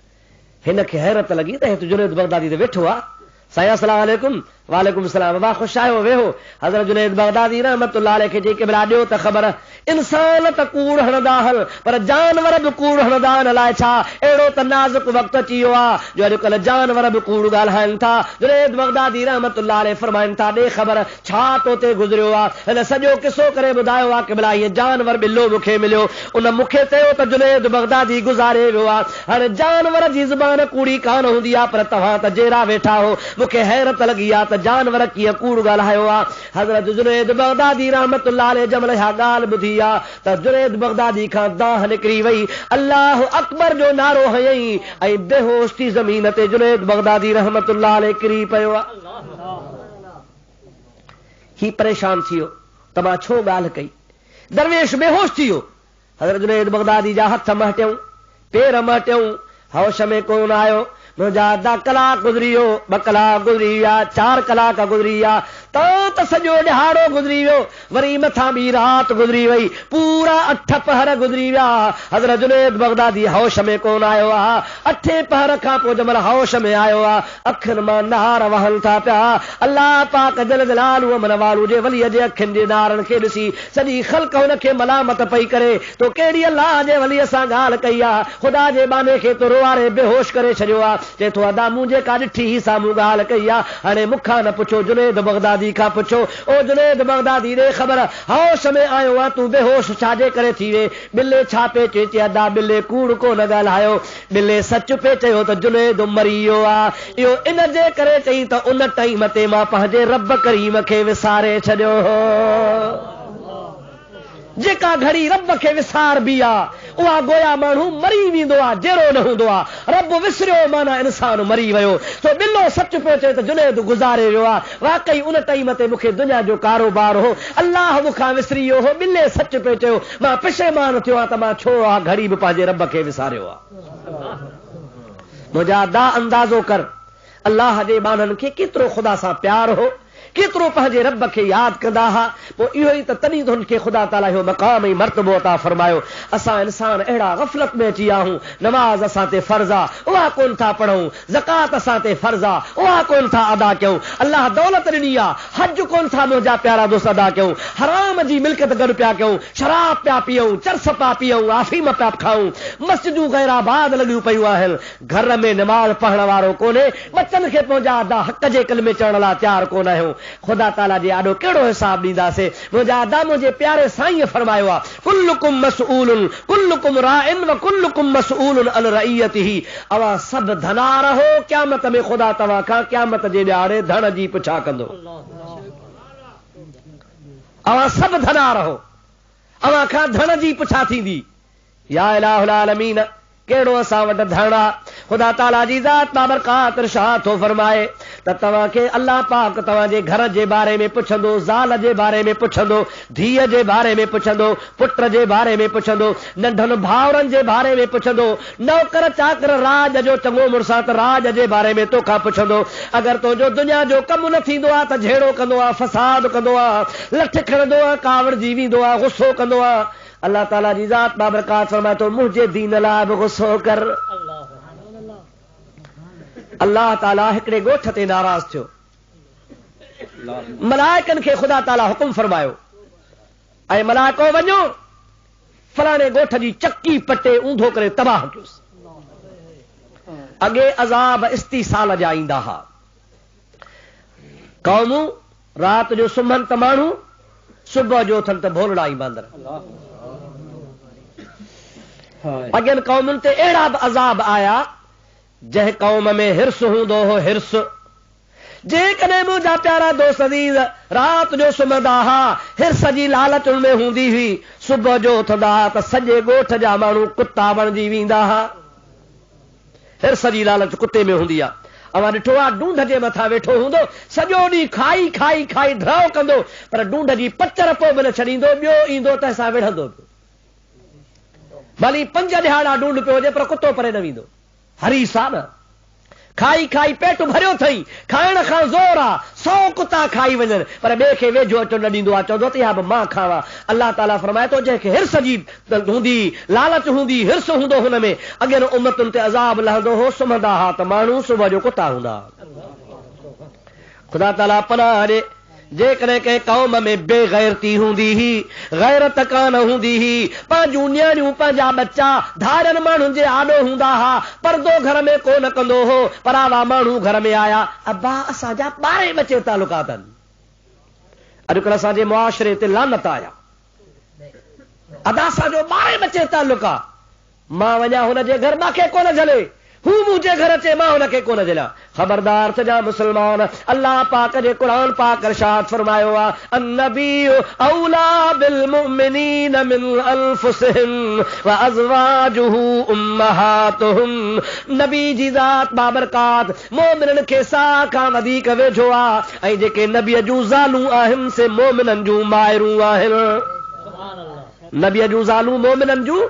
हिनखे हैरत लॻी त हिते जुनैद बगदादी ते वेठो आहे। साईं अस्सलाम वालेकुम। वालेकुम सलाम। बाबा ख़ुशि आयो? वेहो। हज़रत जुनैद बगदादी रहमतुल्लाह अलैह खे चई के भला ॾियो त ख़बर, इंसान त कूड़ हणंदा हल, पर जानवर बि कूड़ हणंदा आहिनि। अलाए छा अहिड़ो त नाज़ुक वक़्तु अची वियो आहे जो अॼुकल्ह जानवर बि कूड़ ॻाल्हाइनि था। जुनैद बगदादी रहमतुल्लाह अलैह फरमाइनि था, ॾे ख़बर छा तो ते गुज़रियो आहे। हिन सॼो किसो करे ॿुधायो आहे कि भला हीअ जानवर ॿिलो मूंखे मिलियो। उन मूंखे चयो त जुनैद बगदादी गुज़ारे वियो आहे। हाणे जानवर जी ज़ुबान कूड़ी कान हूंदी आहे, पर तव्हां त जहिड़ा वेठा हो। मूंखे हैरत लॻी आहे त जानवर कीअं कूड़ ॻाल्हायो आहे। हज़रत जुनैद बगदादी रहमतुल्लाह अलैह जमल हा ॻाल्हि ॿुधी आहे त जुनैद बगदादी खां दाह निकिरी वई, अल्लाह अकबर जो नारो हयईं ऐं बेहोश थी ज़मीन ते जुनैद बगदादी रहमतुल्लाह अलैह किरी पियो आहे। ही परेशान थी वियो त मां छो ॻाल्हि कई, दरवेश बेहोश थी वियो। हज़रत जुनैद बगदादी जा हथ महटियऊं, पेर महटियऊं, होश में कोन आयो। मुंहिंजा अधा कलाक गुज़री वियो, 2 कलाक गुज़री विया, 4 कलाक गुज़री विया, त सॼो ॾिहाड़ो गुज़री वियो, वरी मथां ॿी राति गुज़री वई, पूरा 8 पहर गुज़री विया। हज़रत जुनैद बगदादी होश में कोन आयो आहे। 8 पहर खां पोइ जमल होश में आयो आहे, अखियुनि मां नार वहनि था पिया। अल्लाह पाक जल जलालुहु मन वालू जे वलीअ जे अखियुनि जे नारनि खे ॾिसी सॼी ख़ल्क़ हुन खे मलामत पई करे, तो कहिड़ी अल्लाह जे वलीअ सां ॻाल्हि कई आहे, ख़ुदा जे बाने खे तो रोआरे बेहोश करे छॾियो आहे। चए थो अदा मूं जेका ॾिठी ही साम्हूं ॻाल्हि कई आहे, हाणे मूंखां न पुछो, जुनैद बगदादी खां पुछो। ओ जुनैद बगदादी ॾे ख़बर, होश में आयो आहे, तूं बेहोश छाजे करे थी वे? बिले छा पे चए अदा बिले कूड़ कोन ॻाल्हायो, बिले सच पे चयो त जुनैद मरी वियो आहे। इहो इन जे करे चई त उन टाइम ते मां पंहिंजे रब करीम खे विसारे छॾियो हो। जेका घड़ी रब खे विसार बि आहे उहा गोया माण्हू मरी वेंदो आहे, जहिड़ो न हूंदो आहे। रब विसरियो माना इंसान मरी वियो। तो बिल्लो सच पियो चए त जुनैद गुज़ारे वियो आहे, वाकई उन टाइम ते मूंखे दुनिया जो कारोबार हो, अल्लाह मूंखां विसरी वियो हो। बिल्ले सच पियो चयो, मां पिशेमान थियो आहे त मां छो आहे घड़ी बि पंहिंजे रब खे विसारियो आहे। मुंहिंजा दा अंदाज़ो कर अल्लाह जे बाननि खे केतिरो ख़ुदा सां प्यार हो, केतिरो पंहिंजे रब खे यादि कंदा हुआ। पोइ इहो ई त तॾहिं त हुनखे ख़ुदा ताला इहो मक़ाम ऐं मर्तबो अता फरमायो। असां इंसान अहिड़ा ग़फ़लत में अची विया आहियूं, नमाज़ असां ते फर्ज़ आहे उहा कोन था पढ़ूं, ज़कात असां ते फर्ज़ आहे उहा कोन था अदा कयूं, अल्लाह दौलत ॾिनी आहे हज कोन था मुंहिंजा प्यारा दोस्त अदा कयूं, हराम जी मिल्कियत गॾु पिया कयूं, शराब पिया पीऊं, चर्स पिया पीऊं, आफ़ीम पिया खाऊं, मस्जिदूं गैराबाद लॻियूं पयूं आहिनि, घर में नमाज़ पढ़ण वारो कोन्हे, बचनि खे पंहिंजा अदा हक़ जे कलमे चवण लाइ तयारु कोन आहियूं। ख़ुदा ताला जे आॾो कहिड़ो हिसाब ॾींदासीं? मुंहिंजा अदा मुंहिंजे प्यारे साईं फरमायो आहे, कुल्लुकुम मसऊलुन कुल्लुकुम राइन व कुल्लुकुम मसऊलुन अन रइयतिही। अवां सभु धना रहो, क़यामत में ख़ुदा तव्हां खां क़यामत जे ॾियारे धन जी पुछा कंदो। अवां सभु धना रहो, अवां खां धन जी पुछा थींदी। या इलाहुल आलमीन, कहिड़ो असां वटि धन आहे? ख़ुदा ताला जी ज़ात बाबरकात इरशाद थो फरमाए त तव्हांखे अल्लाह पाक तव्हांजे घर जे बारे में पुछंदो, ज़ाल जे बारे में पुछंदो, धीअ जे बारे में पुछंदो, पुट जे बारे में पुछंदो, नंढनि भाउरनि जे बारे में पुछंदो, नौकर चाकर राज जो चङो मुड़िसा त राज जे बारे में तोखां पुछंदो। अगरि तुंहिंजो दुनिया जो कमु न थींदो आहे त झेड़ो कंदो आहे, फसाद कंदो आहे, लठ खणंदो आहे, कावड़जी वेंदो आहे, गुस्सो कंदो आहे। अल्लाह ताला जी ज़ात बाबरकात फरमाए थो, मुंहिंजे दीन लाइ बि गुस्सो कर। अल्लाह ताला हिकिड़े ॻोठ ते नाराज़ थियो, मलाइकनि खे ख़ुदा ताला हुकुम फरमायो ऐं मलाइको वञो फलाणे ॻोठ जी चकी पटे ऊंधो करे तबाह कयोसि। अॻे अज़ाब इस्तीसाल जा ईंदा हुआ, क़ौमूं राति जो सुम्हनि त माण्हू, सुबुह जो उथनि त भोलड़ा ई बांदर। अॻियनि क़ौमुनि ते अहिड़ा बि अज़ाब आया जंहिं क़ौम में हिर्स हूंदो हो, हिर्स। जेकॾहिं मुंहिंजा प्यारा दोस्त अज़ीज़ राति जो सुम्हंदा हुआ, हिर्स जी लालच में हूंदी हुई, सुबुह जो उथंदा हुआ त सॼे ॻोठ जा माण्हू कुता बणिजी वेंदा हुआ। हिर्स जी लालच कुते में हूंदी आहे। अवां ॾिठो आहे ढूंढ जे मथां वेठो हूंदो, सॼो ॾींहुं खाई खाई खाई ड्राउ कंदो, पर ढूंढ जी पचर पोइ बि न छॾींदो, ॿियो ईंदो त असां विढ़ंदो पियो। भली 5 ॾिहाड़ा ढूंढ पियो हुजे पर कुतो परे न वेंदो। हरीस आहे न, खाई खाई पेट भरियो अथई, खाइण खां ज़ोर आहे, 100 कुता खाई वञनि पर ॿिए खे वेझो अचो न ॾींदो आहे, चवंदो त इहा बि मां खावां। अल्लाह ताला फरमाए थो, जंहिंखे हिर्स जी हूंदी, लालच हूंदी, हिर्स हूंदो हुन में, अॻियनि उम्मतुनि ते अज़ाब लहंदो हो, सुम्हंदा हुआ त माण्हू सुबुह जो कुता हूंदा। ख़ुदा ताला पनाह ॾे, जेकॾहिं कंहिं क़ौम में बेग़ैरती हूंदी ही, गैरत कान हूंदी ही, पंहिंजूं नियाणियूं पंहिंजा बच्चा धारनि माण्हुनि जे आॾो हूंदा हुआ, पर्दो घर में कोन कंदो हो, परावा माण्हू घर में आया, अब्बा असांजा 12 बचे तालुकात आहिनि। अॼुकल्ह असांजे मुआशरे ते लानत आया, अदा असांजो 12 बचे तालुका, मां वञा हुन जे घर मूंखे कोन झले, हू मुझे घर अचे मां हुनखे कोन झेलिया। ख़बरदार तजा मुसलमान, अल्लाह पाक जे क़ुरान पाक इरशाद फरमायो आहे अन्नबी औला बिल मुमिनीन मिन अनफुसिहिम व अज़वाजुहु उम्महातुहुम। नबी जी ज़ात बाबरकात मोमिनन खे साह खां वधीक वेझो आहे, ऐं जेके नबीअ जूं ज़ालूं आहिनि से मोमिनन जूं माइरूं आहिनि। नबीअ जूं ज़ालूं मोमिनन जूं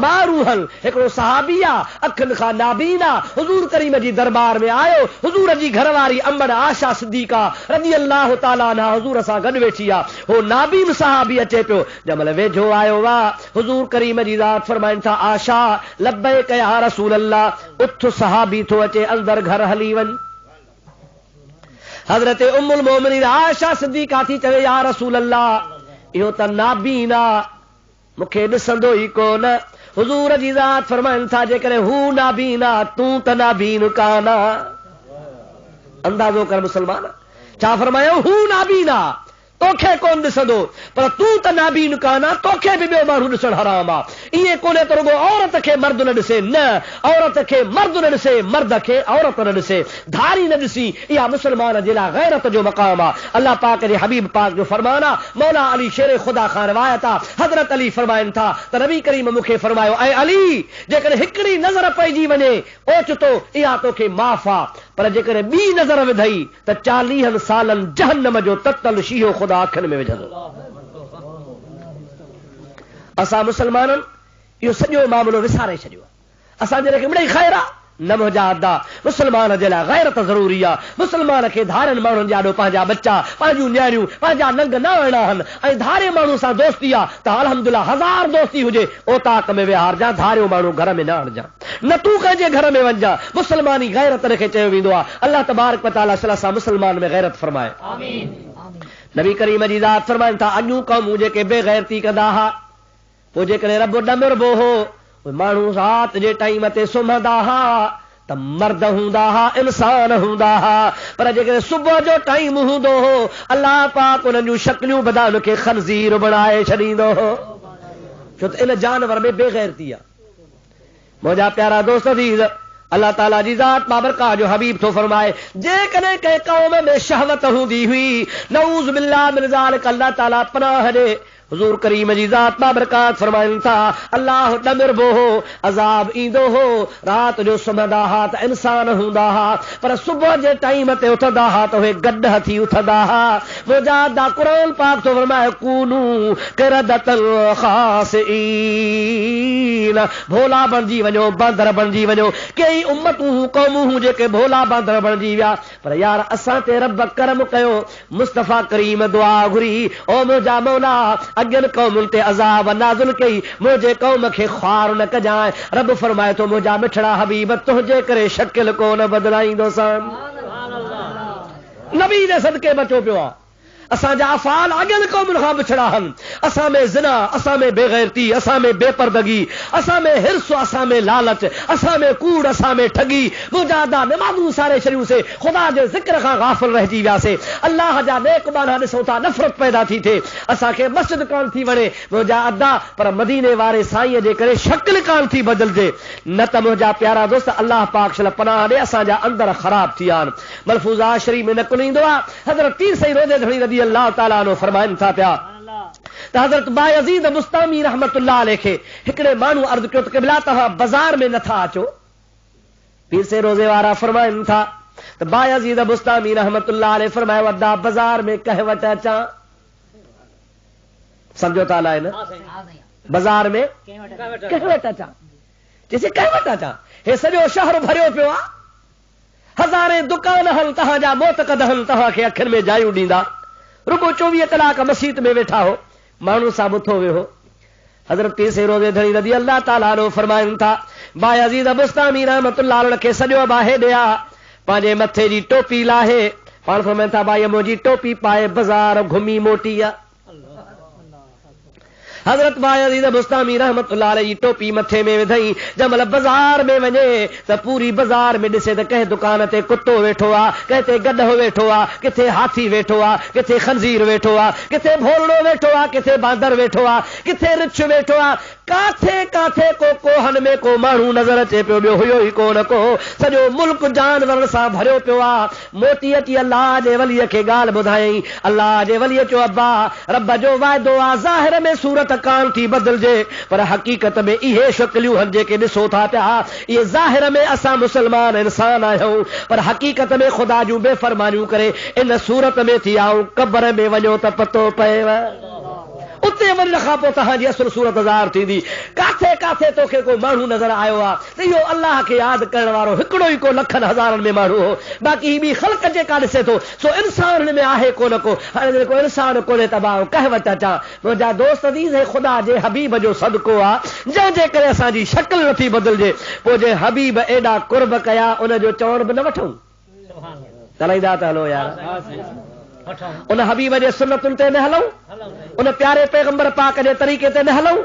माइरूं आहिनि। हिकिड़ो सहाबी आहे, अखियुनि खां नाबीन आहे, हुज़ूर करीम जी दरबार में आयो। हुज़ूर जी घरवारी अम्बड़ आशा सिद्दीक़ा रज़ी अल्लाह ताला अन्हा हुज़ूर सां गॾु वेठी आहे। हो नाबीन सहाबी अचे पियो, जंहिं महिल वेझो आयो आहे हुज़ूर करीम जी ज़ात फरमाइनि था आशा लब्बैक या रसूल अल्लाह। उथ सहाबी थो अचे, अंदर घर हली वञ। हज़रत उम्मुल मोमिनीन आशा सिद्दीक़ा थी चवे या रसूल अल्लाह इहो त नाबीन आहे, मूंखे ॾिसंदो ई कोन। हुज़ूर जी ज़ात फरमाइनि था जेकॾहिं हू नाबीन आहे तूं त नाबीन कान। अंदाज़ो कर मुसलमान, छा फरमायो? हू नाबीन आहे, तोखे कोन ॾिसंदो, पर तूं त नाबीन कान, तोखे बि ॿियो माण्हू ॾिसणु हराम आहे। ईअं कोन्हे त रुगो औरत खे मर्द न ॾिसे, न औरत खे मर्द न ॾिसे, मर्द खे औरत न ॾिसे, धारी न ॾिसी। इहा मुसलमान जे लाइ गैरत जो मक़ाम आहे। अल्लाह पाक जे हबीब पाक जो फरमान आहे। मौला अली शेर खुदा खां रिवायत आहे, हज़रत अली फरमाइनि था त नबी करीम मूंखे फरमायो ऐं अली जेकॾहिं हिकिड़ी नज़र पइजी वञे ओचितो इहा तोखे माफ़ आहे, पर जेकॾहिं ॿी नज़र विधई त 40 सालनि जहन्नम जो ततल शीहो खुदा अखियुनि में विझंदो। असां मुसलमाननि इहो सॼो मामिलो विसारे छॾियो आहे। असांजे लेखे मिड़ई ख़ैर आहे न मुंहिंजा अदा। मुसलमान जे लाइ गैरत ज़रूरी आहे। मुसलमान खे धारियुनि माण्हुनि जा ॾो पंहिंजा बच्चा, पंहिंजूं न्याणियूं, पंहिंजा नंग न अरिड़ा आहिनि, ऐं धारे माण्हू सां दोस्ती आहे त अल्हम्दुलिल्लाह 1000 दोस्ती हुजे, ओताक में विहारजां, धारियो माण्हू घर में न आणजां, न तूं कंहिंजे घर में वञजां। मुसलमानी गैरत खे चयो वेंदो आहे। अल्लाह तबारक व तआला सलाह सां मुसलमान में गैरत फरमाए। नबी करीम जी ज़ात फरमाइनि था अॼु क़ौमूं जेके बेगैरती कंदा हुआ, पोइ जेकॾहिं रब ॾमिरबो हो माण्हू राति जे टाइम ते सुम्हंदा हुआ त मर्द हूंदा हुआ, इंसान हूंदा हुआ, पर जेकॾहिं सुबुह जो टाइम हूंदो हो अल्लाह पाक उन्हनि जूं शक्लियूं बदा उनखे ख़ंज़ीर बणाए छॾींदो हो, छो त इन जानवर में बेगैरती आहे। मुंहिंजा प्यारा दोस्त अज़ीज़, अल्लाह ताला जी ज़ात बाबरकात जो हबीब थो फरमाए जेकॾहिं कंहिं क़ौम में शहवत हूंदी हुई, नऊज़ बिल्लाह मिन ज़ालिक, अल्लाह ताला पनाह ॾे। हुज़ूर करीम जी ज़ात बाबरकात फरमाइनि था अल्लाह ॾमिरबो हो, अज़ाब ईंदो हो, राति जो सुम्हंदा हुआ त इंसान हूंदा हुआ, पर सुबुह जे टाइम ते उथंदा हुआ त उहे गॾ थी उथंदा हुआ। मुंहिंजा अदा क़ुरान पाक थो फरमाए कूनू क़िरदतल ख़ासिईन, भोला बणिजी वञो, बांदर बणिजी वञो। कई उम्मतूं क़ौमूं हूं जेके भोला बांदर बणिजी विया, पर यार असां ते रब करम कयो। मुस्तफ़ा करीम दुआ घुरी, ओ मुंहिंजा मौला अॻियनि क़ौमुनि ते अज़ाब नाज़िल कई, मुंहिंजे क़ौम खे ख़्वार न कजांइ। रब फरमाए थो मुंहिंजा मिठड़ा हबीब तुंहिंजे करे शकिल कोन बदिलाईंदोसां। नबी जे सदके बचो पियो आहे। असांजा अफ़ाल अॻियनि क़ौमुनि खां बिछड़ा आहिनि। असां में ज़िना, असां में बेगैरती, असां में बेपर्दगी, असां में हिर्स, असां में लालच, असां में कूड़, असां में ठगी। मुंहिंजा अदा नमाज़ूं सारे छॾियूंसीं, ख़ुदा जे ज़िक्र खां गाफ़िल रहिजी वियासीं। अल्लाह जा नेक माना ॾिसूं था, नफ़रत पैदा थी थिए, असांखे मस्जिद कान थी वणे। मुंहिंजा अदा पर मदीने वारे साईं जे करे शकिल कान थी बदिलजे। न त मुंहिंजा प्यारा दोस्त अल्लाह पाक शल पनाह ॾे, असांजा अंदर ख़राब थी विया आहिनि। मलफूज़ात शरीफ़ में नकुल ईंदो आहे, हज़रत पीर सईद रोज़े घणी रज़ी अल्लाह ताला अन्हु फरमाइनि था पिया त हज़रत बायज़ीद बुस्तामी रहमतुल्लाह अलैहि खे हिकिड़े माण्हू अर्ज़ कयो त क़िबला तव्हां बाज़ार में नथा अचो। पीर से रोज़े वारा फरमाइनि था त बायज़ीद बुस्तामी रहमतुल्लाह अलैहि फरमायो अदा बाज़ार में कंहिं वटि अचां, सम्झो था अलाए न, बाज़ार में कंहिं वटि अचां, चइसे कंहिं वटि अचां, हे सॼो शहर भरियो पियो आहे, हज़ारे दुकान हल तव्हांजा मोतक़द हल तव्हांखे अखियुनि में जायूं ॾींदा, रुगो 24 कलाक मस्जिद में वेठा हो, माण्हू सां मुथो वियो। हज़रत पीर से रोज़े धणी रज़ी अल्लाह ताला अन्हु फरमाइनि था बायज़ीद बुस्तामी रहमतुल्लाह अलैहि खे सॼो बाहे ॾिया, पंहिंजे मथे जी टोपी लाहे, पाण फरमाइनि था भाई मुंहिंजी टोपी पाए बाज़ार घुमी मोटी आहे। हज़रत बायज़ीद बुस्तामी रहमतुल्लाह अलैहि टोपी मथे में विधई जमल बाज़ार में वञे त पूरी बाज़ार में ॾिसे त कंहिं दुकान ते कुतो वेठो आहे, कंहिं ते गॾो वेठो आहे, किथे हाथी वेठो आहे, किथे खंज़ीर वेठो आहे, किथे भोलड़ो वेठो आहे, किथे बांदर वेठो आहे, किथे रिछ वेठो आहे, काथे काथे को कोहन में को माण्हू नज़र अचे पियो, ॿियो हुयो ई कोन को, सॼो मुल्क जानवरनि सां भरियो पियो आहे। मोटी अची अल्लाह जे वलीअ खे ॻाल्हि ॿुधायईं। अल्लाह जे वलीअ चयो अब्बा रब जो वाइदो आहे ज़ाहिर में सूरत कान थी बदिलजे पर हक़ीक़त में इहे शक्लियूं आहिनि जेके ॾिसो था पिया, इहे ज़ाहिर में असां मुस्लमान इंसान आहियूं पर हक़ीक़त में ख़ुदा जूं बेफ़रमानियूं करे इन सूरत में थी आऊं। क़ब्र में वञो त पतो पएव, उते वञण खां पोइ तव्हांजी असुल सूरत ज़ाहिर थींदी। काथे काथे तोखे को माण्हू नज़र आयो आहे त इहो अल्लाह खे यादि करण वारो हिकिड़ो ई को लखनि हज़ारनि में माण्हू हो, बाक़ी ॿी ख़ल्क़ जेका ॾिसे थो सो इंसान में आहे कोन को। हाणे जेको इंसान कोन्हे त मां कंहिं वटि अचां। मुंहिंजा दोस्त अज़ीज़ ख़ुदा जे हबीब जो सदको आहे जंहिंजे करे असांजी शक्ल नथी बदिलजे। पोइ जे हबीब एॾा कुर्ब कया उनजो चवण बि न वठूं, तलाईंदा त हलो यार, उन हबीब जे सुन्नतुनि ते न हलूं, उन प्यारे पैगंबर पाक जे तरीक़े ते न हलूं।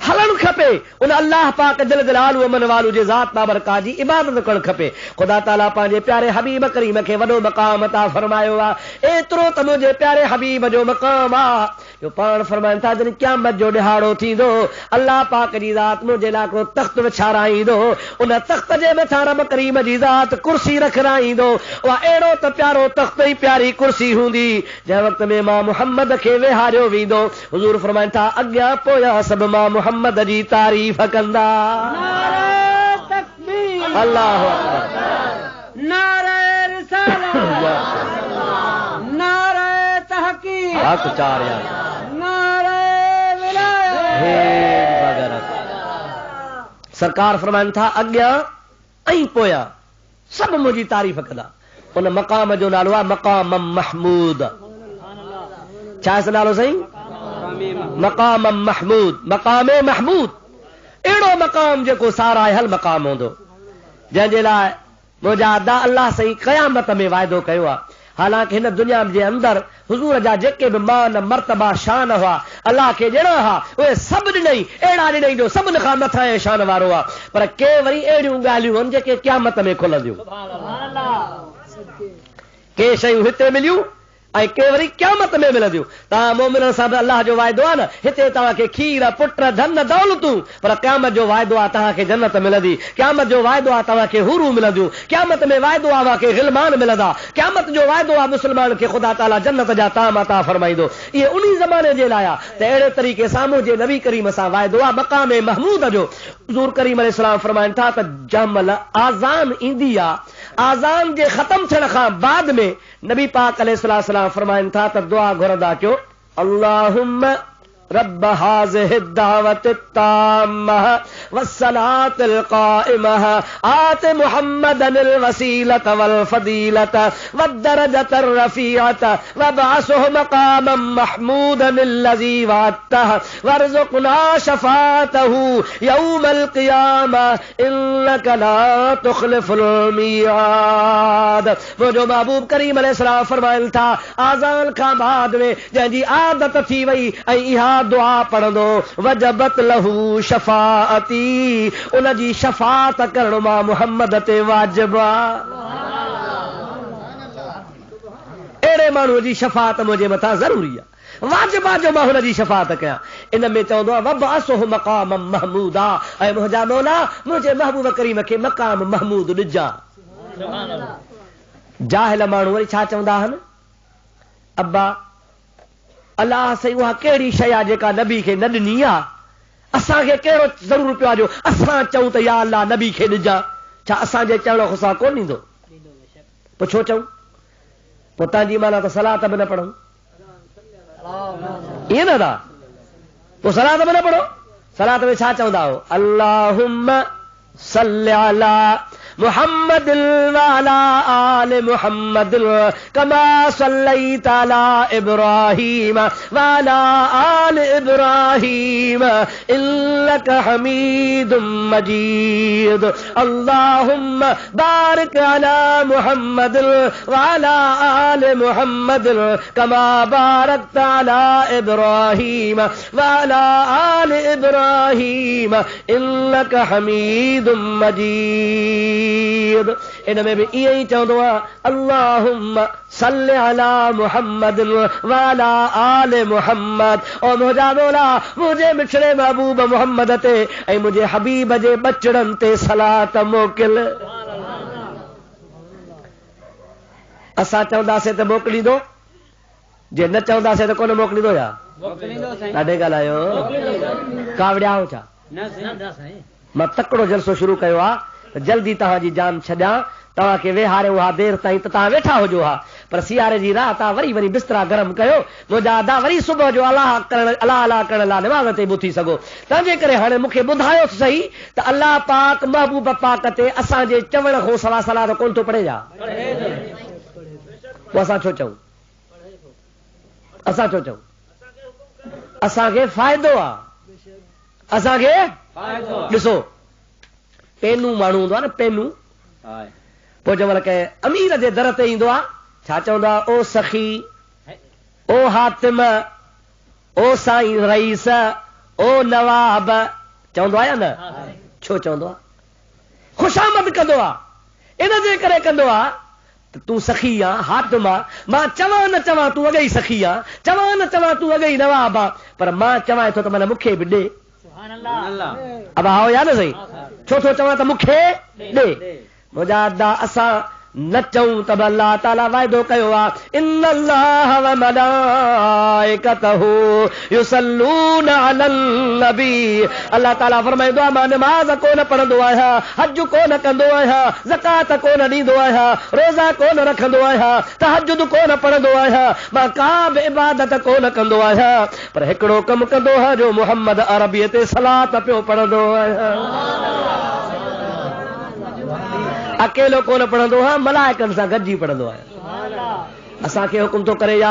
हलणु खपे उन अल्लाह पाक जल जलालु अमन वालू जे ज़ात बाबरकात जी इबादत करणु खपे। ख़ुदा ताला पंहिंजे प्यारे हबीब करीम खे वॾो मक़ाम अता फरमायो आहे। एतिरो त मुंहिंजे प्यारे हबीब जो मक़ाम आहे जो पाण फरमाइनि था जॾहिं क़यामत जो ॾिहाड़ो थींदो अल्लाह पाक जी ज़ात मुंहिंजे लाइ को तख़्त विछाराईंदो, उन तख़्त जे मथां रब करीम जी ज़ात कुर्सी रखाईंदो। उहा अहिड़ो त प्यारो तख़्त ई प्यारी कुर्सी हूंदी जंहिं वक़्त में मां मुहम्मद खे वेहारियो वेंदो। हुज़ूर फरमाइनि था अॻियां पोयां सभु मां मुहम्मद जी तारीफ़ कंदा। नारे तकबीर, अल्लाहु अकबर, नारे रिसालत, नारे तहकीक, हक़ चारिया, नारे विलायत। सरकार फरमाइनि था अॻियां ऐं पोयां सभु मुंहिंजी तारीफ़ कंदा। उन मक़ाम जो नालो आहे मक़ाम महमूद। छा आहे नालो साईं? मक़ाम महमूद, मक़ाम महमूद। अहिड़ो मक़ाम जेको सारायल मक़ाम हूंदो जंहिंजे लाइ मुंहिंजा अदा अल्लाह साईं क़यामत में वाइदो कयो आहे। हालांकि हिन दुनिया जे अंदरि हुज़ूर जा जेके बि मान मर्तबा शान हुआ अल्लाह खे ॾियणा हुआ उहे सभु ॾिनई, अहिड़ा ॾिनई जो सभिनि खां मथां ऐं शान वारो आहे। पर के वरी अहिड़ियूं ॻाल्हियूं आहिनि जेके क़यामत में खुलंदियूं। के शयूं हिते मिलियूं ऐं के वरी क़यामत में मिलंदियूं। तव्हां मोमिननि सां बि अल्लाह जो वाइदो आहे न, हिते तव्हांखे खीर पुट धन दौलतूं, पर क़यामत जो वाइदो आहे तव्हांखे जन्नत मिलंदी। क़यामत जो वाइदो आहे तव्हांखे हूरूं मिलंदियूं। क़यामत में वाइदो आहे तव्हांखे ग़िलमान मिलंदा। क़यामत जो वाइदो आहे मुस्लमान खे ख़ुदा ताला जन्नत जा ताम अता फरमाईंदो। इहे उन ज़माने जे लाइ आहे त अहिड़े तरीक़े सां मुंहिंजे नबी करीम सां वाइदो आहे मक़ाम महमूद जो। हुज़ूर करीम अलैहिस्सलाम फरमाइनि था त जंहिंमहिल आज़ान ईंदी आहे, आज़ान जे ख़तम थियण खां बाद में नबी पाक अलैहिस्सलाम फरमाइनि था त दुआ घुरंदा कयो अल्लाहुम्मा रब्ब हाज़िहि दावत ताम्मह वस्सलातिल क़ाइमह आति मुहम्मदनिल वसीलत वल फदीलत वद्दरजतर रफ़ीअत वबअसहु मक़ामम महमूदनिल्लज़ी वअदतह वरज़ुक़ना शफ़ाअतहु यौमल क़ियामह इन्नका ला तुख़लिफ़ुल मियाद। मुंहिंजो महबूब करीम अलैहिस्सलाम फरमाइनि था आज़ान खां बाद में जंहिंजी आदत थी वई ऐं इहा दुआ पढ़ंदो वजबत लहू शफाअती, उन जी शफात करणु मां मुहम्मद ते वाजिब आहे। अहिड़े माण्हूअ जी शफात मुंहिंजे मथां ज़रूरी आहे, वाजिब आहे जो मां हुन जी शफात कयां। इन में चवंदो आहे वबअसहु मक़ाम महमूद आहे, ऐं मुंहिंजा मौला मुंहिंजे महबूब करीम खे मक़ाम महमूद ॾिजां। जाहिल माण्हू वरी छा चवंदा आहिनि अब्बा अल्लाह साईं उहा कहिड़ी शइ आहे जेका नबी खे न ॾिनी आहे, असांखे कहिड़ो ज़रूरु पियो आहे जो असां चऊं त या अल्लाह नबी खे ॾिजां। छा असांजे चवण खां कोन ईंदो? पोइ छो चऊं? पोइ तव्हांजी माना त सलात बि न पढ़ूं, ईअं न था? पोइ सलात बि न पढ़ो। सलात में छा चवंदा हो? अल्लाहुम्मा सल्लि अला محمد وعلى آل محمد كما صليت على إبراهيم وعلى آل إبراهيم إنك حميد مجيد اللهم بارك على محمد وعلى آل محمد كما باركت على إبراهيم وعلى آل إبراهيم إنك حميد مجيد इन में भी ईअं ई चवंदो आहे अल्लाहुम्मा सल्लि अला मुहम्मद व अला आले मुहम्मद ओ मुंहिंजा मौला मुंहिंजे मिठड़े महबूब मुहम्मद ते ऐं मुंहिंजे हबीब जे बचड़नि ते सलात मोकिल असां चवंदासीं त मोकिलींदो जे न चवंदासीं त कोन मोकिलींदो या ॾाढे ॻाल्हायो कावड़ियाओ छा मां तकड़ो जलसो शुरू कयो आहे जल्दी तव्हांजी जान छॾियां तव्हांखे वेहारियो हा देर ताईं त तव्हां वेठा हुजो हा पर सियारे जी रात आहे वरी वरी बिस्तरा गरम कयो मुंहिंजा अदा वरी सुबुह जो अलाह करण लाइ निमाज़ ते ॿुधी सघो तंहिंजे करे हाणे मूंखे ॿुधायो सही त अलाह पाक महबूब पाक ते असांजे चवण खां सवा सलाह कोन थो पढ़े जा पोइ असां छो चऊं असांखे फ़ाइदो आहे असांखे ॾिसो पेनू माण्हू हूंदो आहे न पेनू पोइ जंहिंमहिल कंहिं अमीर जे दर ते ईंदो आहे छा चवंदो आहे ओ सखी ओ हातिम ओ साईं रईस ओ नवाब चवंदो आहे या न छो चवंदो आहे ख़ुशामद कंदो आहे इन जे करे कंदो आहे त तूं सखी आहे हातिम आहे मां चवां न चवां तूं अॻई सखी आहे चवां न चवां तूं अॻई नवाब आहे पर मां चवां थो त माना मूंखे बि ॾे अब आओ या न सही छो थो चवां त मूंखे ॾे मुंहिंजा अदा असां न चऊं त अल्लाह ताला वाइदो कयो आहे इन अल्लाह व मलाइकतहू युसल्लून अलल नबी अल्लाह ताला फरमाईंदो आहे मां नमाज़ कोन पढ़ंदो आहियां हज कोन कंदो आहियां ज़कात कोन ॾींदो आहियां रोज़ा कोन रखंदो आहियां तहज्जुद कोन पढ़ंदो आहियां मां का बि इबादत कोन कंदो आहियां पर हिकिड़ो कमु कंदो आहियां जो मुहम्मद अरबीअ ते सलात पियो पढ़ंदो आहियां अकेलो कोन पढ़ंदो आहियां मलाइकनि सां गॾिजी पढ़ंदो आहियां असांखे हुकुम थो करे या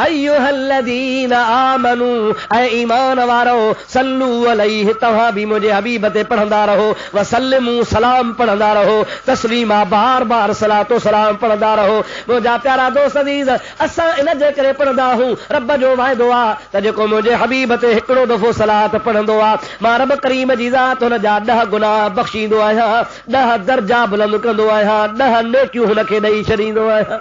अय्युहल्लज़ीन आमनू ऐ ईमान वारो सल्लू अलैहि तव्हां बि मुंहिंजे हबीब ते पढ़ंदा रहो वसल्लिमू सलाम पढ़ंदा रहो तस्लीमा बार बार सलातो सलाम पढ़ंदा रहो मुंहिंजा प्यारा दोस्त अज़ीज़ असां इन जे करे पढ़ंदा आहियूं रब जो वाइदो आहे त जेको मुंहिंजे हबीब ते हिकिड़ो दफ़ो सलात पढ़ंदो आहे मां रब करीम जी ज़ात हुन जा 10 गुनाह बख़्शींदो आहियां 10 दर्जा बुलंद कंदो आहियां 10 नेकियूं हुनखे ॾेई छॾींदो आहियां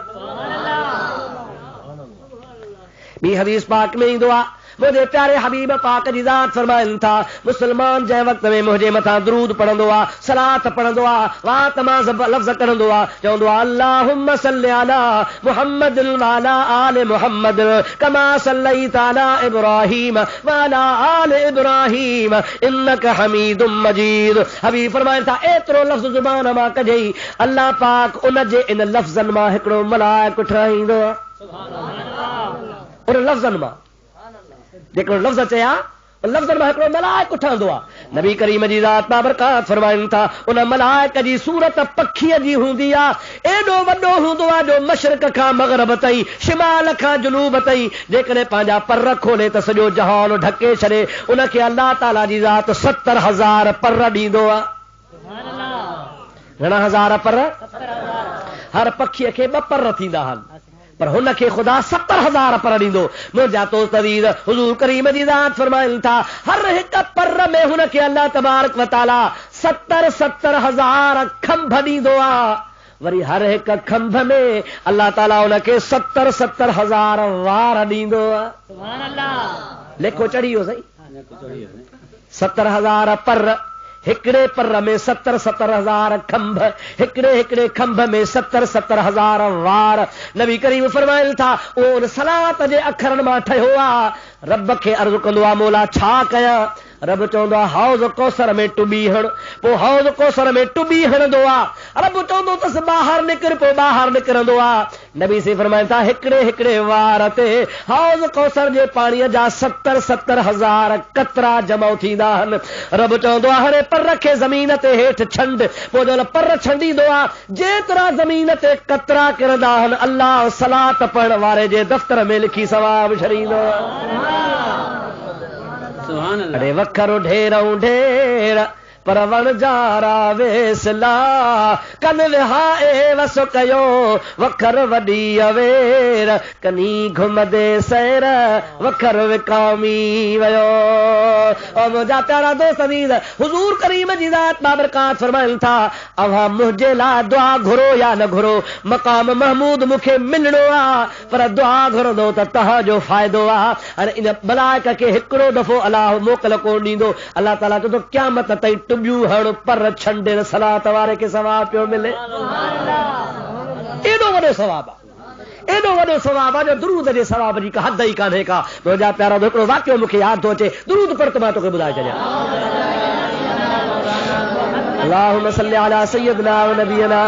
ॿी हदीस पाक में ईंदो आहे मुंहिंजे प्यारे हबीब पाक जी ज़ात फरमाइनि था मुस्लमान जंहिं वक़्त में मुंहिंजे मथां दरूद पढ़ंदो आहे सलात पढ़ंदो आहे वाह तमाम लफ़्ज़ कढंदो आहे चवंदो आहे अल्लाहुम्मा सल्लि अला मुहम्मद व अला आले मुहम्मद कमा सल्लैत अला इब्राहीम व अला आले इब्राहीम इन्नक हमीदुम मजीद हबीब फरमाइनि था एतिरो लफ़्ज़ ज़ुबान मां कढई अल्लाह पाक उन जे इन लफ़्ज़नि मां हिकिड़ो मलाइक ठाहींदो आहे उन लफ़्ज़नि मां जेको लफ़्ज़ चया लफ़्ज़नि मां हिकिड़ो मलाइक ठहंदो आहे नबी करीम जी ज़ात बाबरकात फरमाइनि था उन मलाइक जी सूरत पखीअ जी हूंदी आहे एॾो वॾो हूंदो आहे जो मशरिक़ खां मग़रिब ताईं शिमाल खां जुनूब ताईं जेकॾहिं पंहिंजा पर खोले त सॼो जहान ढके छॾे उनखे अल्लाह ताला जी ज़ात 70,000 पर ॾींदो आहे घणा हज़ार पर हर पखीअ खे 2 पर थींदा आहिनि पर हुनखे ख़ुदा 70,000 पर ॾींदो मुंहिंजा दोस्त अज़ीज़ हुज़ूर करीम जी ज़ात फरमाइनि था हर हिक पर में हुनखे अल्लाह तबारक व तआला 70,000 खंभ ॾींदो आहे वरी हर हिक खंभ में अल्लाह ताला हुनखे 70,000 वार ॾींदो आहे सुभान अल्लाह लेखो चढ़ी वियो सही 70,000 पर हिकिड़े पर में 70,000 खंभ हिकिड़े खंभ में 70,000 वार नबी करीम फरमाइनि था उहो सलात जे अखरनि मां ठहियो आहे रब खे अर्ज़ु कंदो आहे मौला छा कयां रब चवंदो आहे हौज़ कौसर में टुॿी हण पोइ हौज़ कौसर में टुॿी हणंदो आहे रब चवंदो तस ॿाहिरि निकिर, पोइ ॿाहिरि निकिरंदो आहे। नबी से फरमाइनि था हिकिड़े हिकिड़े वार ते हौज़ कौसर जे पाणीअ जा 70,000 कतरा जमा थींदा आहिनि। रब चवंदो आहे हाणे पर खे ज़मीन ते हेठि छंड, पोइ जल पर छंडींदो आहे जेतिरा ज़मीन ते कतरा किरंदा आहिनि अल्लाह सलात पढ़ण वारे जे दफ़्तर में लिखी सवाब छॾींदो आहे। अरे वखरो ढेरऊं ढेर पर वण जारा वेसला, कन विहाए वसो कयो वखर वॾी अवेर, कनी घुमदे सैर वखर विकामी वियो। और मुंहिंजा प्यारा दोस्त अज़ीज़, हुज़ूर करीम जी ज़ात बाबरकात फरमाइनि था अव्हां मुंहिंजे लाइ दुआ घुरो या न घुरो, मक़ाम महमूद मूंखे मिलणो आहे, पर दुआ घुरंदो त तव्हांजो फ़ाइदो आहे। हाणे इन मलाइक खे हिकिड़ो दफ़ो अलाह मोकल कोन ॾींदो। अलाह ताला चवंदो क़यामत ताईं टुबियूं हण पर छंडे सलात वारे खे सवाब पियो मिले। एॾो वॾो सवाब आहे, एॾो वॾो सवाब आहे जो दुरूद जे सवाब जी का हद ई कान्हे का। मुंहिंजा प्यारा हिकिड़ो वाक़ियो मूंखे यादि थो अचे, दुरूद पढ़ त मां तोखे ॿुधाए छॾियां। अल्लाहुम्मा सल्लि अला सय्यिदना व नबियना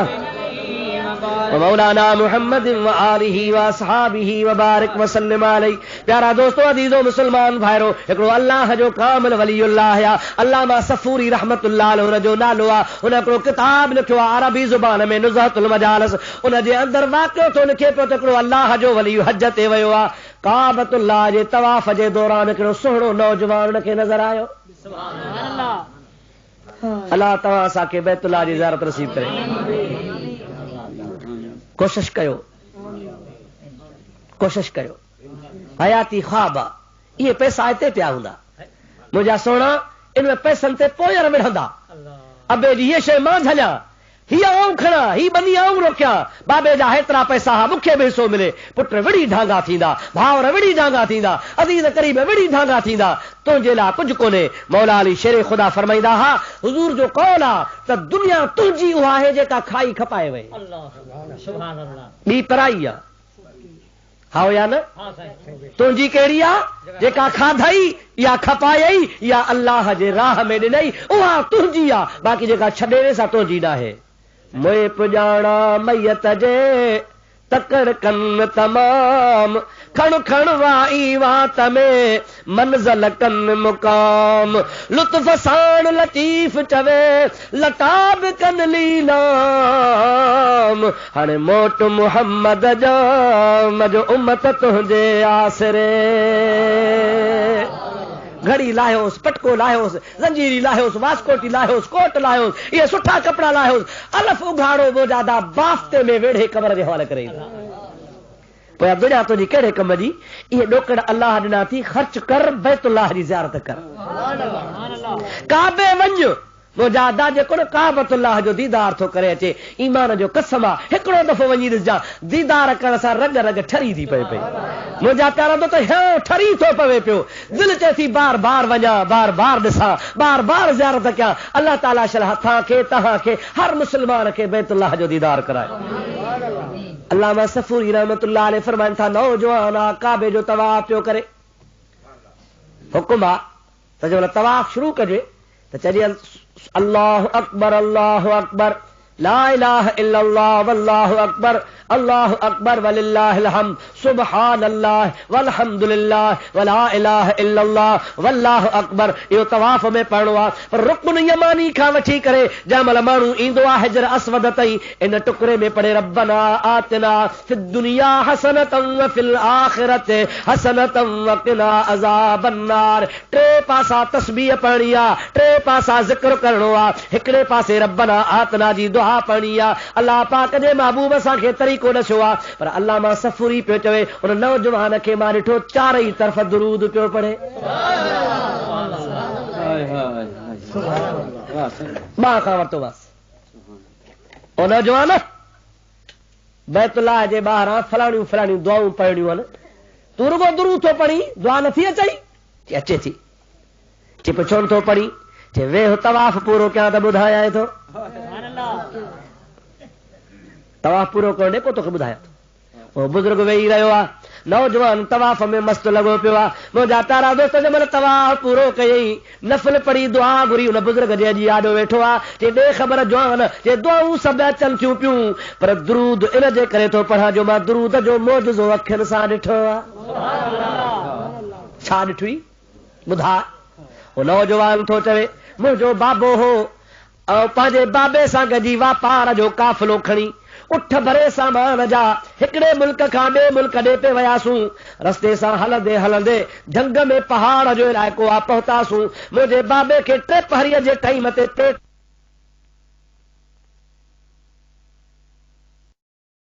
व मौलाना मुहम्मद व आलिहि व असहाबिहि व बारिक व सल्लिम अलैहि। प्यारा दोस्तों, अज़ीज़ो मुसलमान भाइरो, हिकिड़ो अल्लाह जो कामिल वलीउल्लाह या अल्लामा सफूरी रहमतुल्लाह अलैहि जो नालो आहे। हुन हिकिड़ो किताब लिखियो आहे अरबी ज़ुबान में, नुज़हतुल मजालिस। उन जे अंदरि वाक़ियो थो लिखे पियो त हिकिड़ो अल्लाह जो वली हज ते वियो आहे। काबतुल्लाह जे तवाफ़ जे दौरान हिकिड़ो सुहिणो नौजवान हुनखे नज़र आयो। अल्लाह तव्हां असांखे बैतुल्लाह जी ज़ियारत नसीब करे। कोशिश कयो, कोशिश कयो। हयाती ख्वाब आहे, इहे पैसा हिते पिया हूंदा मुंहिंजा सोना, इन पैसनि ते पोयर विढ़ंदा। अबे जी हीअ शइ मां झलिया, हीअ आऊं खणा, ही बनी आऊं रोकिया, बाबे जा हेतिरा पैसा हा मूंखे बि हिसो मिले। पुट विड़ी ढांगा थींदा, भाउर विड़ी ढांगा थींदा, अज़ीज़ करीब विड़ी ढांगा थींदा, तुंहिंजे लाइ कुझु कोन्हे। मौला अली शेर ख़ुदा फरमाईंदा हा हुज़ूर जो कौल आहे त दुनिया तुंहिंजी उहा आहे जेका खाई खपाए वई, ॿी पराई आहे। हा या न? तुंहिंजी कहिड़ी आहे जेका खाधई या खपायई या अल्लाह जे राह में ॾिनई, उहा तुंहिंजी आहे। बाक़ी जेका छॾे सां तुंहिंजी न आहे। मोए पुॼाणा मैयत जे तकड़ कन तमाम, खण खण वाई वात में मंज़ल कन मुकाम, लुत्फ साण लतीफ़ चवे लताब कन लीलाम, हाणे मोट मुहम्मद जा मजो उम्मत तुंहिंजे आसरे। घड़ी लाहियोसि, पटको लाहियोसि, ज़ंजीरी लाहियोसि, वास्कोटी लाहियोसि, कोट लाहियोसि, इहे सुठा कपिड़ा लाहियोसि, अलफ उघाड़ो बोजादा बाफ़्ते में वेढ़े कबर जे हवाले करे ईंदा। पोइ दुनिया तुंहिंजी कहिड़े कम जी? इहे ॾोकड़ अलाह ॾिना थी, ख़र्च कर, बैतुल्लाह जी ज़ियारत कर, काबे वञ। मुंहिंजा अदा जेको न काबतुल्लाह जो दीदार थो करे अचे, ईमान जो कसम आहे, हिकिड़ो दफ़ो वञी ॾिसजां, दीदार करण सां रग रग ठरी थी पए पई। मुंहिंजा प्यारा दोस्त हीअं ठरी थो पवे पियो, दिलि चए थी बार बार वञा, बार बार ॾिसां, बार बार ज़ियारत कयां। अल्लाह ताला शल तव्हांखे तव्हांखे हर मुस्लमान खे बैतुल्लाह जो दीदार कराए। अल्लामा सफूरी रहमतुल्लाह अलैहि फरमाइनि था नौजवान आहे काबे जो तवाफ़ पियो करे, हुकुम आहे त जंहिं महिल तवाफ़ शुरू कजे त चइजे अल्लाहु अकबर, अल्लाहु अकबर, ला इलाहा इल्लल्लाह वल्लाहु अकबर, अल्लाहु अकबर वलिल्लाहिल हम्द, सुब्हानल्लाह वल्हम्दुलिल्लाह वला इलाहा इल्लल्लाह वल्लाहु अकबर। इहो तवाफ़ में पढ़णो आहे। पर रुकन यमानी खां वठी करे जंहिं महिल माण्हू ईंदो आहे हिजर अस्वद ताईं, इन टुकड़े में पढ़े रब्बना आतिना फिद दुनिया हसनतम व फिल आखिरति हसनतम व क़िना अज़ाबन्नार। टे पासा तस्बीह पढ़णी आहे, टे पासा ज़िक्र करणो आहे, हिकिड़े पासे रब्बना आतिना जी दुआ पढ़णी आहे। अल्लाह पाक जे महबूब असांखे तरीक़ो ॾिसो आहे। पर अल्लामा सफूरी पियो चवे उन नौजवान खे मां ॾिठो चारई तरफ़ दुरूद पियो पढ़े। मां खां वरितो बसि ओ नौजवान बैतुल्लाह जे ॿाहिरां फलाणियूं फलाणियूं दुआऊं पढ़णियूं आहिनि, तूं रुगो दुरूद थो पढ़ी, दुआ नथी अचई? अचे थी। चई पुछो थो पढ़ी, चई वेह तवाफ़ पूरो कयां त ॿुधायां थो। तवाफ़ पूरो करण ॾे पोइ तोखे ॿुधायां थो। उहो बुज़ुर्ग वेही रहियो आहे, नौजवान तवाफ में मस्त लॻो पियो आहे। मुंहिंजा तारा दोस्त जंहिंमहिल तवाफ पूरो कयई नफ़िल पढ़ी दुआ घुरी उन बुज़ुर्ग जे अॼु यादो वेठो आहे जे ॾे ख़बर जवान जे दुआऊं सभु अचनि थियूं पियूं पर दुरूद इन जे करे थो पढ़ां जो मां दुरूद जो मौजज़ो अखियुनि सां ॾिठो आहे। छा ॾिठी ॿुधा उहो नौजवान थो चवे मुंहिंजो बाबो हो ऐं पंहिंजे बाबे सां गॾी वापार जो काफ़िलो खणी उठ भरे सामान जा हिकिड़े मुल्क खां ॿिए मुल्क ॾे पे वियासूं। रस्ते सां हलंदे हलंदे जंग में पहाड़ जो इलाइक़ो आहे पहुतासूं। मुंहिंजे बाबे खे 3 पहरीअ जे टाइम ते पेट